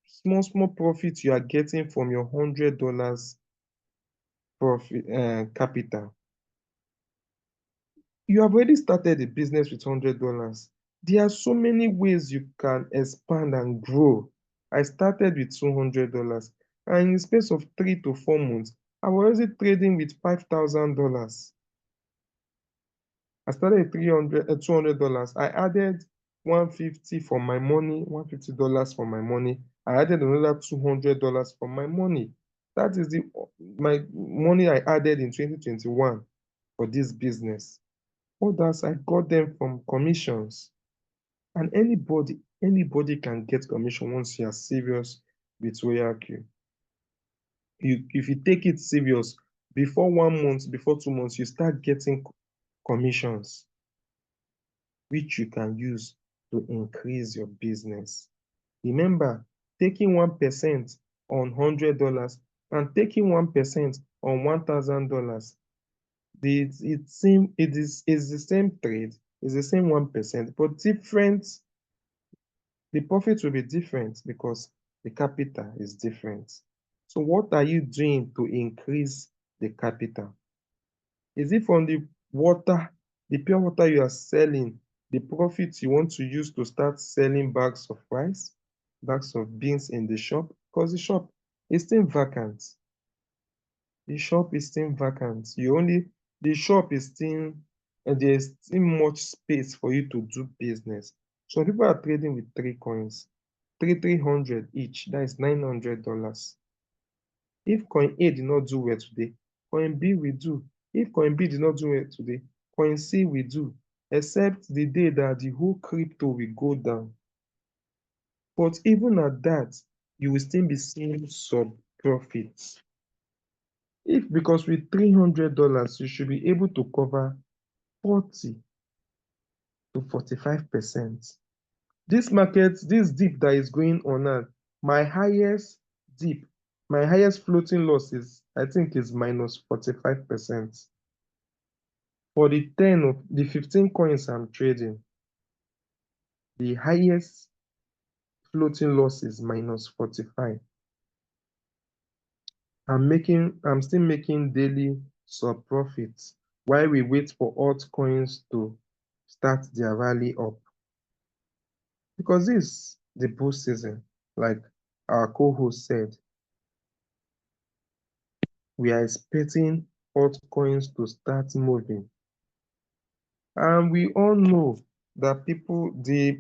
small profit you are getting from your $100 profit capital. You have already started a business with $100. There are so many ways you can expand and grow. I started with $200, and in the space of 3 to 4 months, I was already trading with $5,000. I started with $200. I added 150 for my money, $150 for my money. I added another $200 for my money. That is the my money I added in 2021 for this business. Others, I got them from commissions. And anybody can get commission once you are serious with RoyalQ. If you take it serious, before 1 month, before 2 months, you start getting commissions, which you can use to increase your business. Remember, taking 1% on $100 and taking 1% on $1,000, it is the same trade, it's the same 1%, but different. The profit will be different because the capital is different. So what are you doing to increase the capital? Is it from the water, the pure water you are selling, the profit you want to use to start selling bags of rice, bags of beans in the shop? Because the shop is still vacant. The shop is still vacant. The shop is still, and there's still much space for you to do business. So people are trading with 3 coins, 300 each. That is $900. If coin A did not do well today, coin B will do. If coin B did not do well today, coin C will do, except the day that the whole crypto will go down. But even at that, you will still be seeing some profits. If because with $300, you should be able to cover 40 to 45%. This market, this dip that is going on now, my highest dip, my highest floating loss is, I think, is minus 45%. For the 15 coins I'm trading, the highest floating loss is minus 45. I'm still making daily sub profits while we wait for altcoins to start their rally up. Because this is the bull season, like our co-host said, we are expecting altcoins to start moving. And we all know that the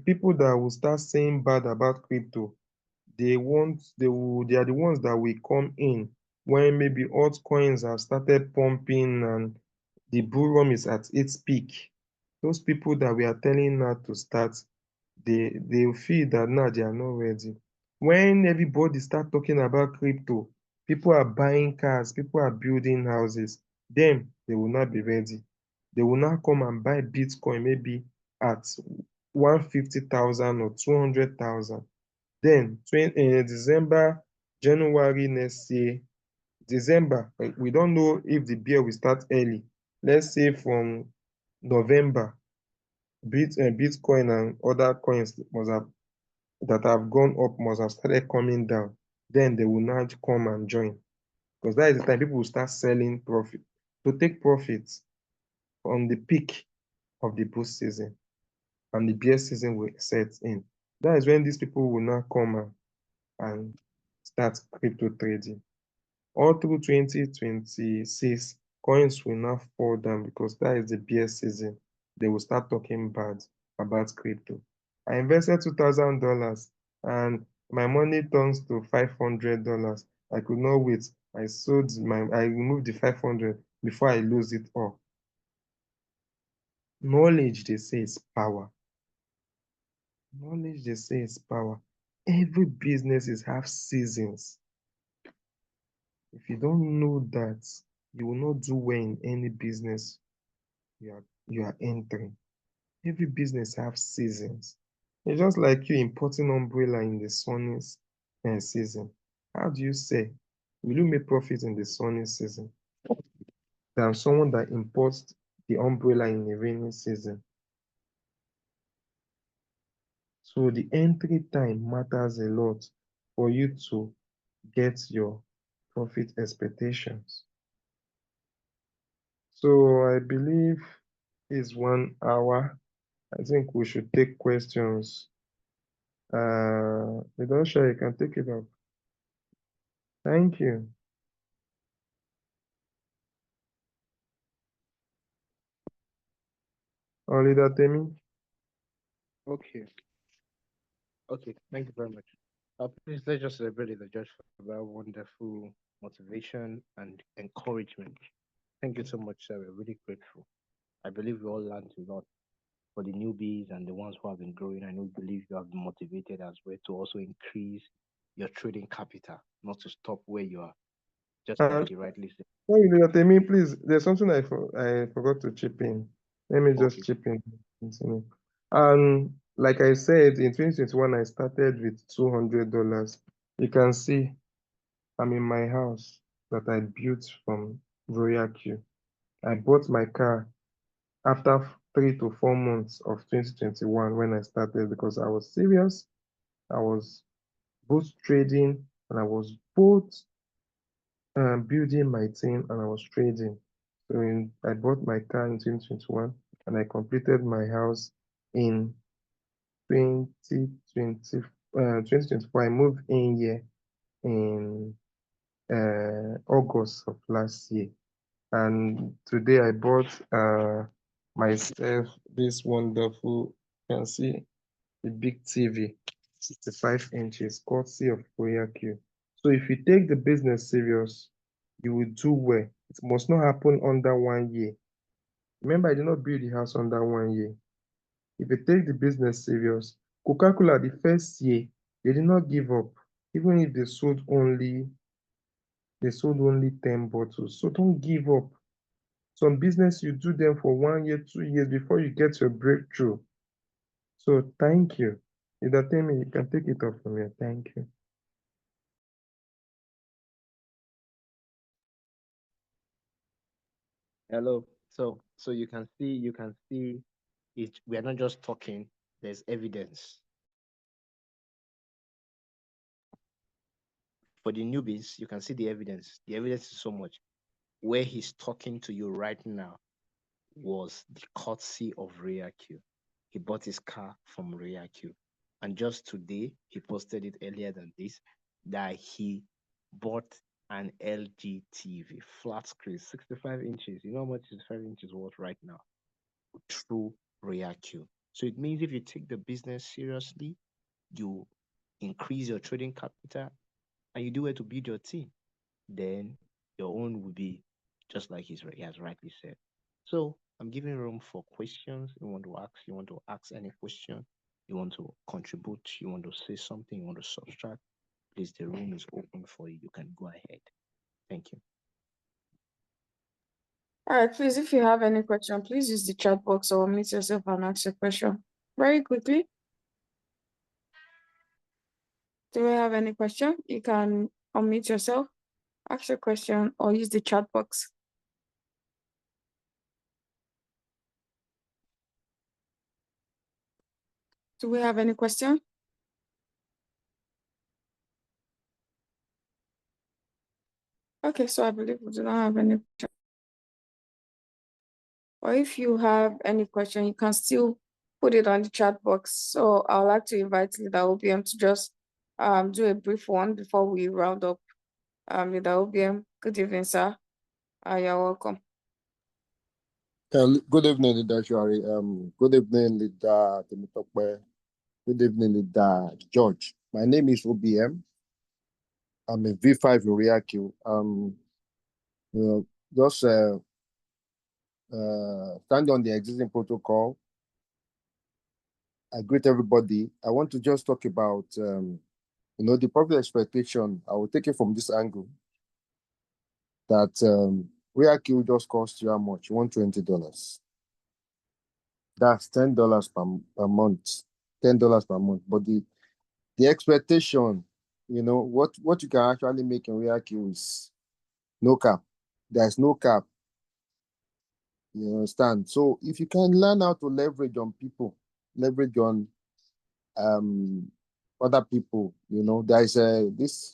people that will start saying bad about crypto, they are the ones that will come in when maybe altcoins have started pumping and the bull run is at its peak. Those people that we are telling now to start, they feel that now they are not ready. When everybody start talking about crypto, people are buying cars, people are building houses, then they will not be ready. They will not come and buy Bitcoin maybe at 150,000 or 200,000. Then December, January next year, December, we don't know if the bear will start early. Let's say from November, Bitcoin and other coins must have that have gone up must have started coming down. Then they will now come and join. Because that is the time people will start selling profit to take profits on the peak of the bull season and the bear season will set in. That is when these people will now come and start crypto trading. All through 2026, coins will now fall down because that is the bear season. They will start talking bad about crypto. I invested $2,000 and my money turns to $500. I could not wait. I removed the 500 before I lose it all. Knowledge, they say, is power. Knowledge, they say, is power. Every business is have seasons. If you don't know that, you will not do well in any business you are entering. Every business have seasons. It's just like you importing umbrella in the sunny season. How do you say? Will you make profit in the sunny season than someone that imports the umbrella in the rainy season? So the entry time matters a lot for you to get your profit expectations. So I believe it's 1 hour. I think we should take questions. Idosha, you can take it up. Thank you. Leader Temi. Okay. Okay. Thank you very much. Please let's just celebrate the judge for that wonderful motivation and encouragement. Thank you so much, sir. We're really grateful. I believe we all learned a lot. For the newbies and the ones who have been growing, I know believe you have been motivated as well to also increase your trading capital, not to stop where you are, just like you rightly said. Sorry, Leader Temi, please. There's something I forgot to chip in. Let me just Okay. chip in. Continue. And like I said, in 2021, I started with $200. You can see I'm in my house that I built from RoyalQ. I bought my car after 3 to 4 months of 2021 when I started because I was serious. I was both trading and I was both building my team and I was trading. So I bought my car in 2021 and I completed my house in 2020, 2024. I moved in here in August of last year. And today I bought myself this wonderful, you can see the big TV, 65 inches, courtesy of RoyalQ. So if you take the business serious, you will do well. It must not happen under 1 year. Remember, I did not build the house under 1 year. If you take the business serious, Coca-Cola the first year, they did not give up, even if they sold only 10 bottles. So don't give up. Some business you do them for 1 year, 2 years before you get your breakthrough. So thank you. Idatemi, you can take it up from here. Thank you. Hello. So you can see it. We are not just talking. There's evidence. For the newbies, you can see the evidence. The evidence is so much. Where he's talking to you right now was the courtesy of RoyalQ. He bought his car from RoyalQ. And just today, he posted it earlier than this, that he bought an LG TV, flat screen, 65 inches. You know how much 65 inches worth right now? Through RoyalQ. So it means if you take the business seriously, you increase your trading capital, and you do it to build your team, then your own will be just like he has rightly said. So I'm giving room for questions. You want to ask any question, you want to contribute, you want to say something, you want to subtract, please, the room is open for you. You can go ahead. Thank you. All right, please, if you have any question, please use the chat box or unmute yourself and ask your question very quickly. Do we have any question? You can unmute yourself, ask your question, or use the chat box. Do we have any question? Okay, so I believe we do not have any question. Or if you have any question, you can still put it on the chat box. So I would like to invite Leader OBM to just do a brief one before we round up. Leader OBM, good evening, sir. You're welcome. Good evening, Leader Shari. Good evening, Leader Temitope. Good evening, Leader George. My name is OBM. I'm a V5 in RoyalQ. Just stand on the existing protocol. I greet everybody. I want to just talk about, the profit expectation. I will take it from this angle that RoyalQ just cost you how much? $120. That's $10 per month. $10 per month. But the expectation, what you can actually make in RoyalQ is no cap. There's no cap. You understand? So if you can learn how to leverage on people, leverage on um other people. There is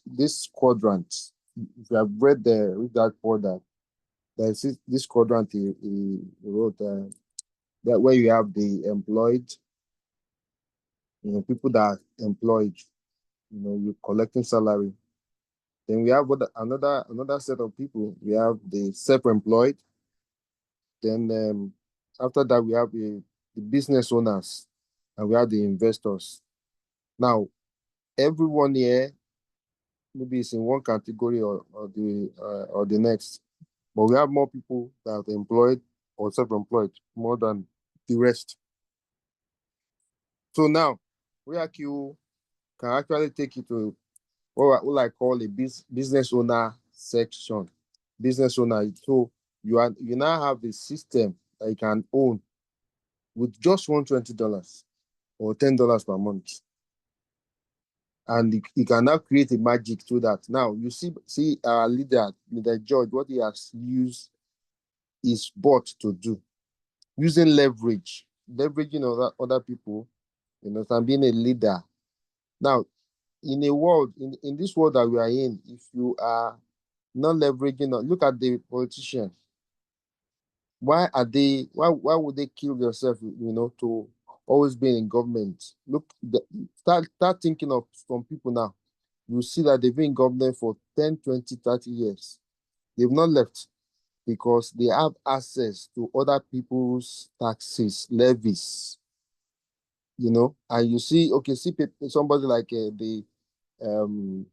this quadrant. If you have read that quadrant, there's this quadrant he wrote, that where you have the employed, people that are employed, you collecting salary. Then we have another set of people. We have the self-employed. Then after that we have the business owners, and we have the investors. Now everyone here maybe it's in one category or the next, but we have more people that are employed or self-employed more than the rest. So now RoyalQ can actually take you to what I call a business owner section. Business owner. So you now have a system that you can own with just $120 or $10 per month. And you can now create a magic through that. Now you see our leader George, what he has used his bot to do, using leveraging other people, and being a leader. Now, in this world that we are in, if you are not leveraging, look at the politician. Why would they kill themselves, to always be in government? Start thinking of some people now. You see that they've been in government for 10, 20, 30 years. They've not left because they have access to other people's taxes, levies, and you see, okay, somebody like um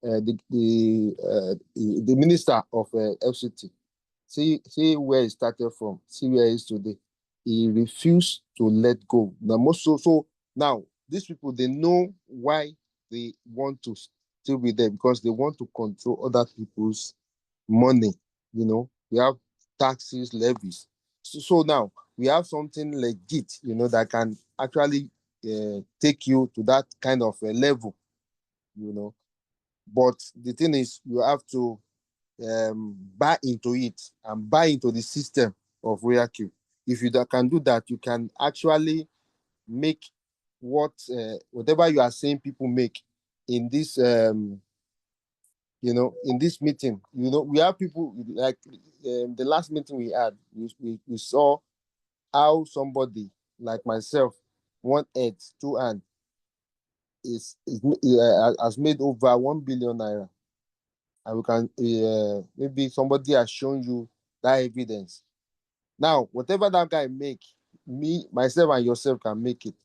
the minister of FCT. See where he started from. See where he is today. He refused to let go. Now, so now these people, they know why they want to still be there, because they want to control other people's money. We have taxes, levies. So now we have something legit, that can actually take you to that kind of a level. But the thing is, you have to buy into it and buy into the system of RoyalQ. If you can do that, you can actually make whatever you are saying people make in this in this meeting. We have people like the last meeting we had. We saw how somebody like myself, one head, two hand, has made over 1 billion naira, and we can maybe somebody has shown you that evidence. Now, whatever that guy make, me, myself, and yourself can make it.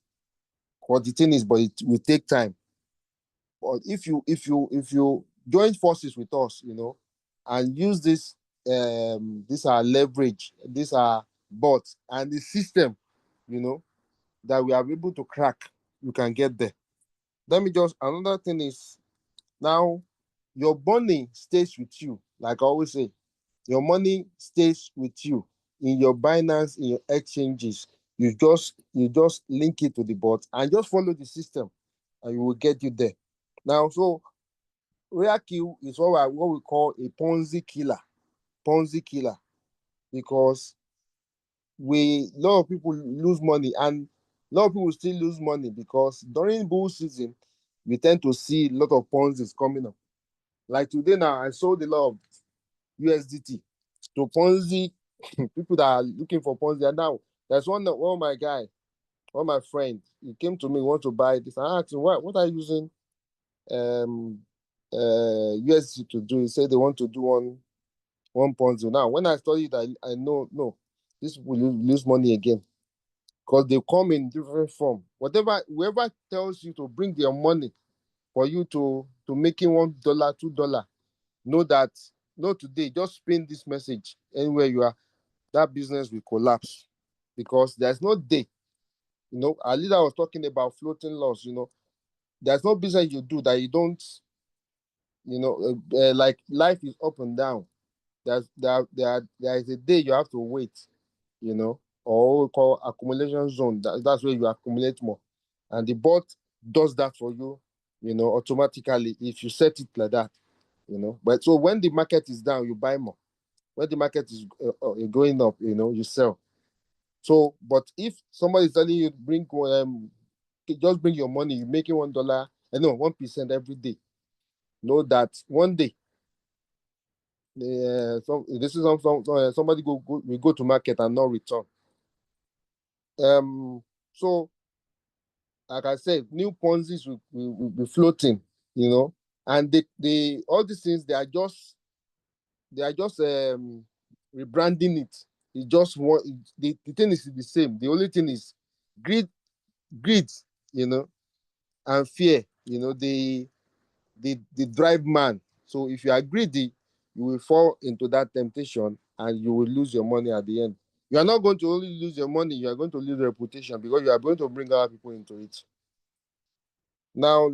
But the thing is, but it will take time. But if you join forces with us, and use this our leverage, this our bot, and the system, that we are able to crack, you can get there. Another thing is, now your money stays with you. Like I always say, your money stays with you in your Binance, in your exchanges. You just link it to the bot and just follow the system, and you will get you there. Now, so RoyalQ is what we call a Ponzi killer. Ponzi killer, because a lot of people lose money, and a lot of people still lose money because during bull season, we tend to see a lot of Ponzi's coming up. Like today now, I sold a lot of USDT to Ponzi people that are looking for Ponzi. And now there's one of my friend, he came to me, want to buy this. I asked him, what are you using USDT to do? He said they want to do one Ponzi. Now, when I studied, I know, no, this will lose money again, because they come in different form. Whoever tells you to bring their money for you to making $1, $2, know today, just spin this message anywhere you are, that business will collapse, because there's no day. Our leader was talking about floating loss. There's no business you do that you don't, like life is up and down. There is a day you have to wait, or what we call accumulation zone. That's where you accumulate more, and the bot does that for you, automatically, if you set it like that. But so when the market is down, you buy more. When the market is going up, you sell. So, but if somebody is telling you bring just bring your money. You're making $1, I know 1% every day. Know that one day, somebody will go to market and not return. So like I said, new Ponzi's will be floating, and they all these things they are just rebranding it. It just want the thing is the same. The only thing is greed, and fear. They drive man. So if you are greedy, you will fall into that temptation and you will lose your money at the end. You are not going to only lose your money, you are going to lose reputation because you are going to bring other people into it. Now,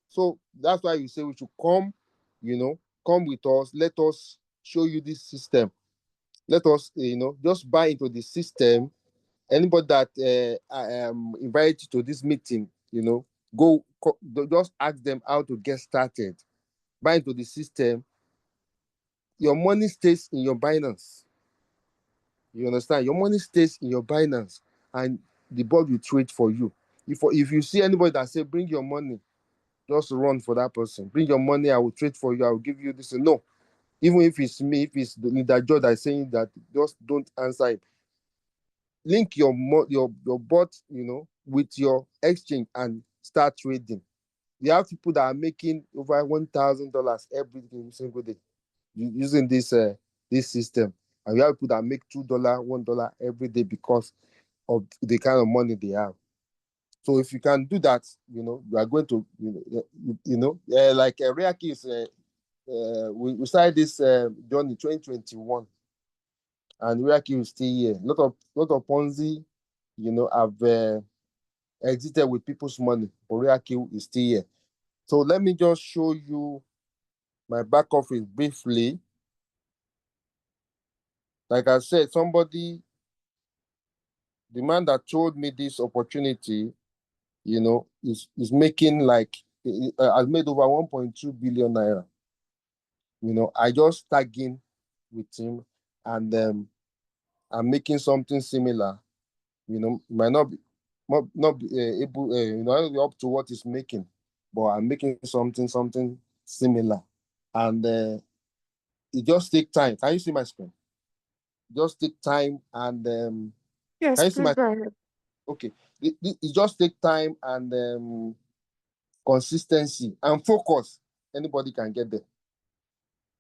so that's why you say we should come, come with us. Let us show you this system. Let us, just buy into the system. Anybody that I am invited to this meeting, just ask them how to get started. Buy into the system. Your money stays in your Binance. You understand? Your money stays in your Binance, and the board will trade for you. If you see anybody that say bring your money, just run for that person. Bring your money, I will trade for you. I will give you this. No, even if it's me, if it's that Joe that is saying that, just don't answer it. Link your bot, with your exchange and start trading. You have people that are making over $1,000 every single day using this system, and you have people that make $2, $1 every day because of the kind of money they have. So if you can do that, you are going to, like RoyalQ is, we started this journey 2021, and RoyalQ is still here. Lot of Ponzi, have exited with people's money, but RoyalQ is still here. So let me just show you my back office briefly. Like I said, the man that told me this opportunity, is making has made over 1.2 billion naira. I just tag in with him, and I'm making something similar. Might not be able, not be up to what he's making, but I'm making something similar, and it just take time. Can you see my screen? Just take time, and Yes, can you see please my? go ahead. Okay, it just take time and consistency and focus. Anybody can get there.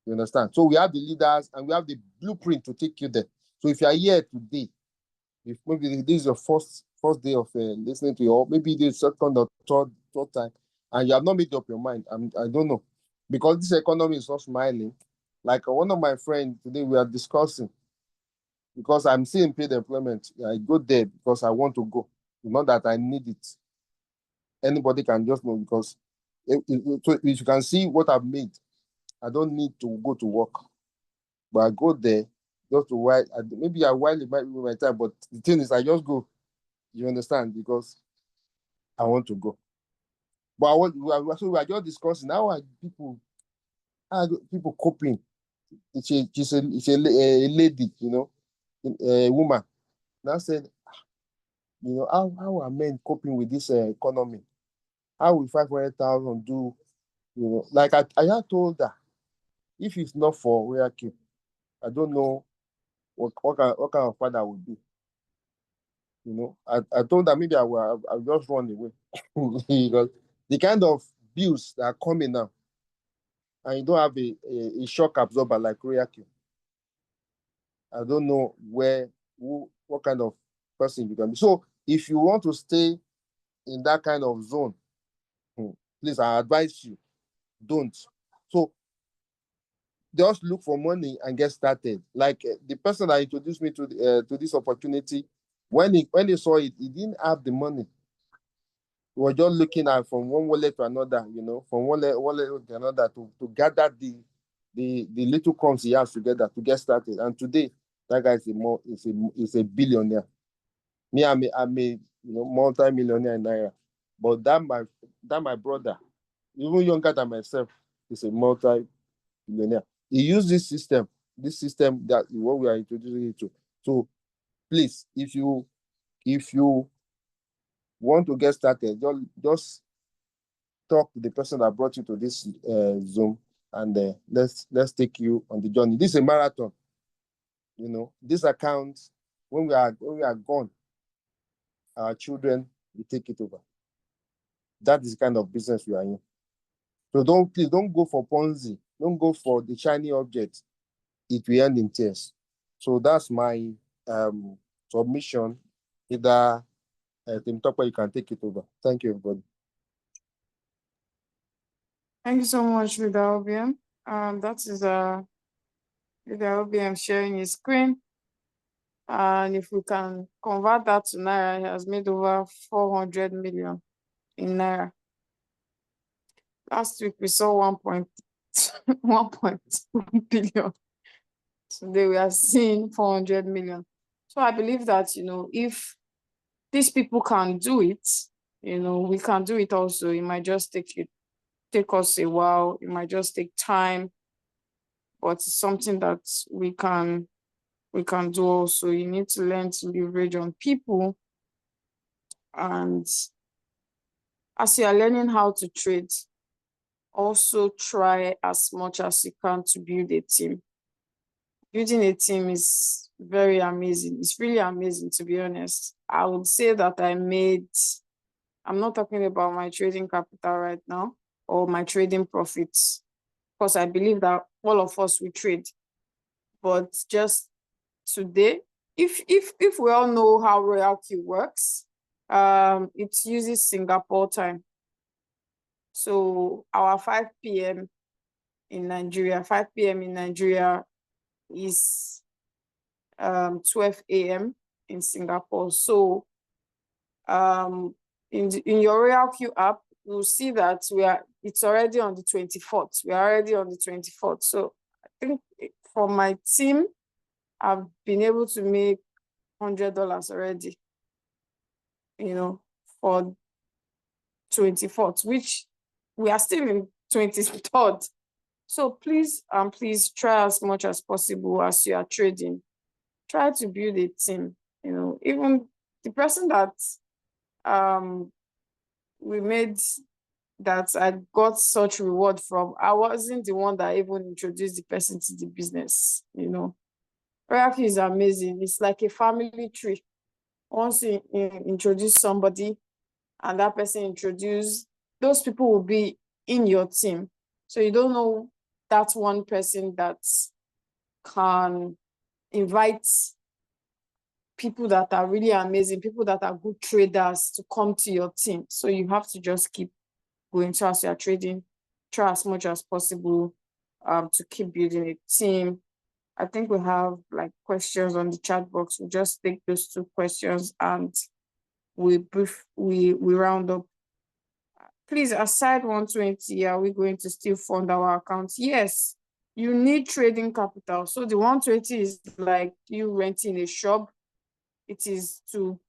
You understand? So we have the leaders and we have the blueprint to take you there. So if you are here today, if maybe this is your first day of listening to your, maybe this second or third time, and you have not made up your mind, I don't know, because this economy is not smiling. Like one of my friends today, we are discussing, because I'm seeing paid employment. I go there because I want to go, not that I need it. Anybody can just know, because so if you can see what I've made, I don't need to go to work, but I go there just to while. Maybe I while it might be my time, but the thing is, I just go. You understand? Because I want to go. But so we are just discussing how are people coping. It's a lady, a woman. Now said, how are men coping with this economy? How will 500,000 do? Like I had told her, if it's not for RoyalQ, I don't know what kind of father I would be. I told her maybe I'll just run away because the kind of bills that are coming now, and you don't have a shock absorber like RoyalQ. I don't know what kind of person you can be. So if you want to stay in that kind of zone, please, I advise you, don't. So just look for money and get started. Like the person that introduced me to this opportunity, when he saw it, he didn't have the money. We were just looking at from one wallet to another, from one wallet to another to gather the little crumbs he has together to get started. And today, that guy is a billionaire. Me, I'm a multi-millionaire in Naira. But that my brother, even younger than myself, is a multi-millionaire. He used this system that what we are introducing it to. So please, if you Want to get started, just talk to the person that brought you to this Zoom, and let's take you on the journey. This is a marathon. This account, when we are gone, our children will take it over. That is the kind of business we are in. So please don't go for Ponzi. Don't go for the shiny object. It will end in tears. So that's my submission. Either Tim Topper, you can take it over. Thank you, everybody. Thank you so much, Leader OBM. That is Leader OBM sharing his screen. And if we can convert that to Naira, he has made over 400 million in Naira. Last week we saw 1.2 billion. Today we are seeing 400 million. So I believe that, if these people can do it, we can do it also. It might just take us a while. It might just take time, but it's something that we can do also. You need to learn to leverage on people. And as you are learning how to trade, also try as much as you can to build a team. Building a team is very amazing. It's really amazing, to be honest. I would say that I'm not talking about my trading capital right now or my trading profits, because I believe that all of us will trade. But just today, if we all know how RoyalQ works, it uses Singapore time. So our 5 p.m. in Nigeria is 12 a.m. in Singapore. So in your RoyalQ app, you'll see that it's already on the 24th. We are already on the 24th. So I think for my team, I've been able to make $100 already, for 24th, which we are still in 23rd. So please try as much as possible as you are trading. Try to build a team. Even the person that we made, that I got such reward from, I wasn't the one that even introduced the person to the business. RoyalQ is amazing. It's like a family tree. Once you introduce somebody and that person introduce, those people will be in your team. So you don't know that one person that can invite people that are really amazing, people that are good traders to come to your team. So you have to just keep going. So as you are trading, try as much as possible to keep building a team. I think we have questions on the chat box. We'll just take those 2 questions and we round up. Please, aside 120, are we going to still fund our accounts? Yes, you need trading capital. So the 120 is like you renting a shop. It is to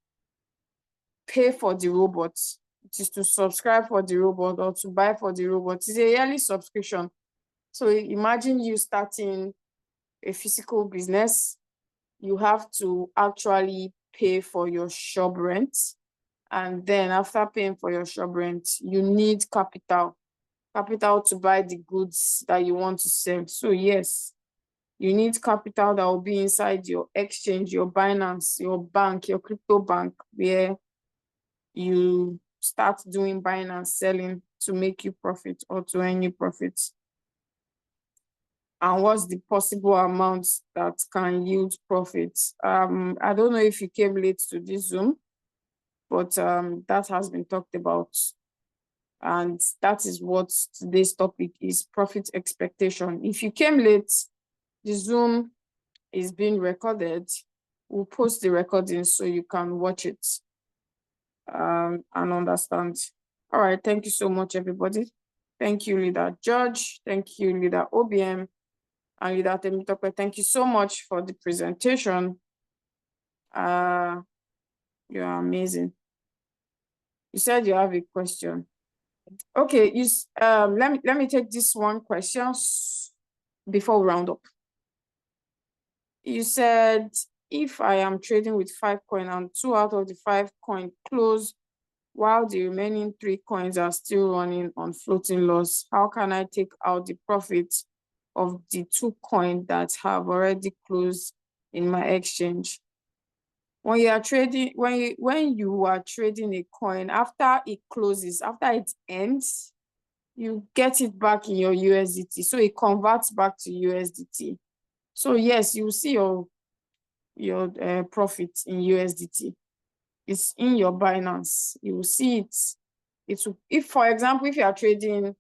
pay for the robot. It is to subscribe for the robot or to buy for the robot. It's a yearly subscription. So imagine you starting a physical business. You have to actually pay for your shop rent. And then after paying for your shop rent, you need capital to buy the goods that you want to sell. So yes, you need capital that will be inside your exchange, your Binance, your bank, your crypto bank, where you start doing buying and selling to make you profit or to earn you profits. And what's the possible amount that can yield profits? I don't know if you came late to this Zoom, but that has been talked about. And that is what today's topic is: profit expectation. If you came late, the Zoom is being recorded. We'll post the recording so you can watch it and understand. All right, thank you so much, everybody. Thank you, Leader George. Thank you, Leader OBM. And Leader Temitope, thank you so much for the presentation. You're amazing. You said you have a question. Okay, let me take this one question before we round up. You said, if I am trading with 5 coin and 2 out of the 5 coin close while the remaining 3 coins are still running on floating loss, how can I take out the profit of the 2 coins that have already closed in my exchange? When you are trading, when you are trading a coin, after it closes, after it ends, you get it back in your USDT. So it converts back to USDT. So yes, you will see your profit in USDT. It's in your Binance. You will see it. It will, if, for example, if you are trading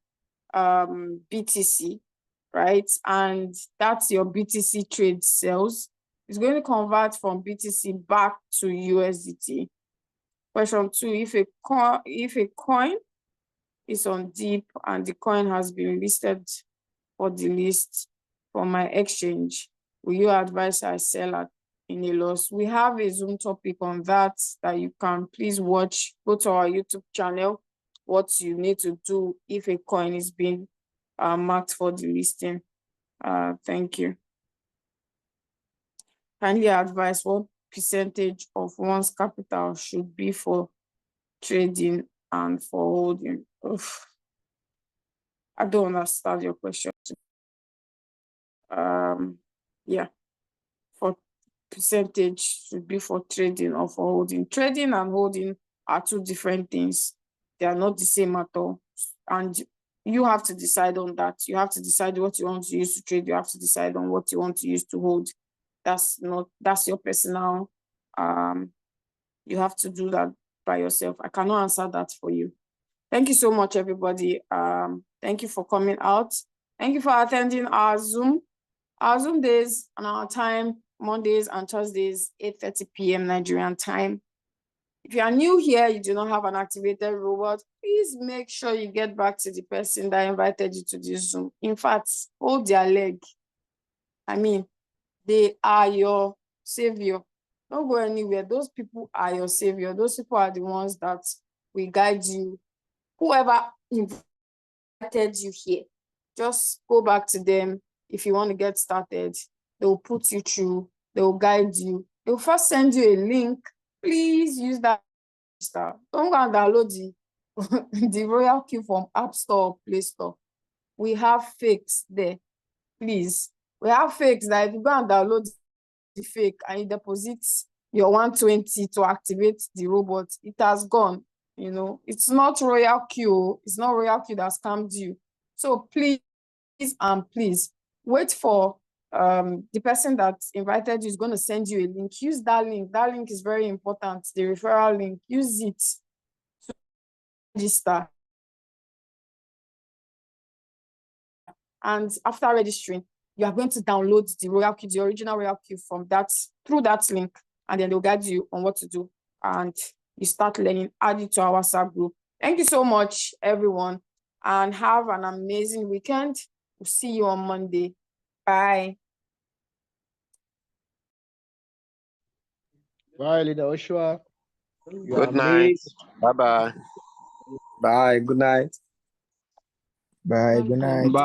BTC, right, and that's your BTC trade sales, it's going to convert from BTC back to USDT. Question 2: if a coin is on dip and the coin has been listed for the list from my exchange, will you advise I sell at in a loss? We have a Zoom topic on that you can please watch. Go to our YouTube channel, what you need to do if a coin is being marked for the listing. Thank you. Kindly advise what percentage of one's capital should be for trading and for holding. Oof. I don't understand your question. Yeah, for percentage should be for trading or for holding. Trading and holding are 2 different things. They are not the same at all. And you have to decide on that. You have to decide what you want to use to trade. You have to decide on what you want to use to hold. That's your personal, you have to do that by yourself. I cannot answer that for you. Thank you so much, everybody. Thank you for coming out. Thank you for attending our Zoom. Our Zoom days and our time, Mondays and Thursdays, 8:30 p.m. Nigerian time. If you are new here, you do not have an activated robot, please make sure you get back to the person that invited you to this Zoom. In fact, hold their leg. I mean, they are your savior. Don't go anywhere. Those people are your savior. Those people are the ones that will guide you. Whoever invited you here, just go back to them. If you want to get started, they will put you through, they will guide you. They will first send you a link. Please use that. Don't go and download the RoyalQ from App Store or Play Store. We have fakes there. Please. We have fakes that if you go and download the fake and you deposit your 120 to activate the robot, it has gone. You know, it's not RoyalQ. It's not RoyalQ that scammed you. So please wait for the person that invited you is going to send you a link. Use that link. That link is very important. The referral link. Use it to register. And after registering, you are going to download the RoyalQ, the original RoyalQ through that link, and then they'll guide you on what to do. And you start learning, add it to our WhatsApp group. Thank you so much, everyone, and have an amazing weekend. We'll see you on Monday. Bye. Bye, Leader Oshua. Good night. Bye-bye. Bye. Good night. Bye. Good night. Bye.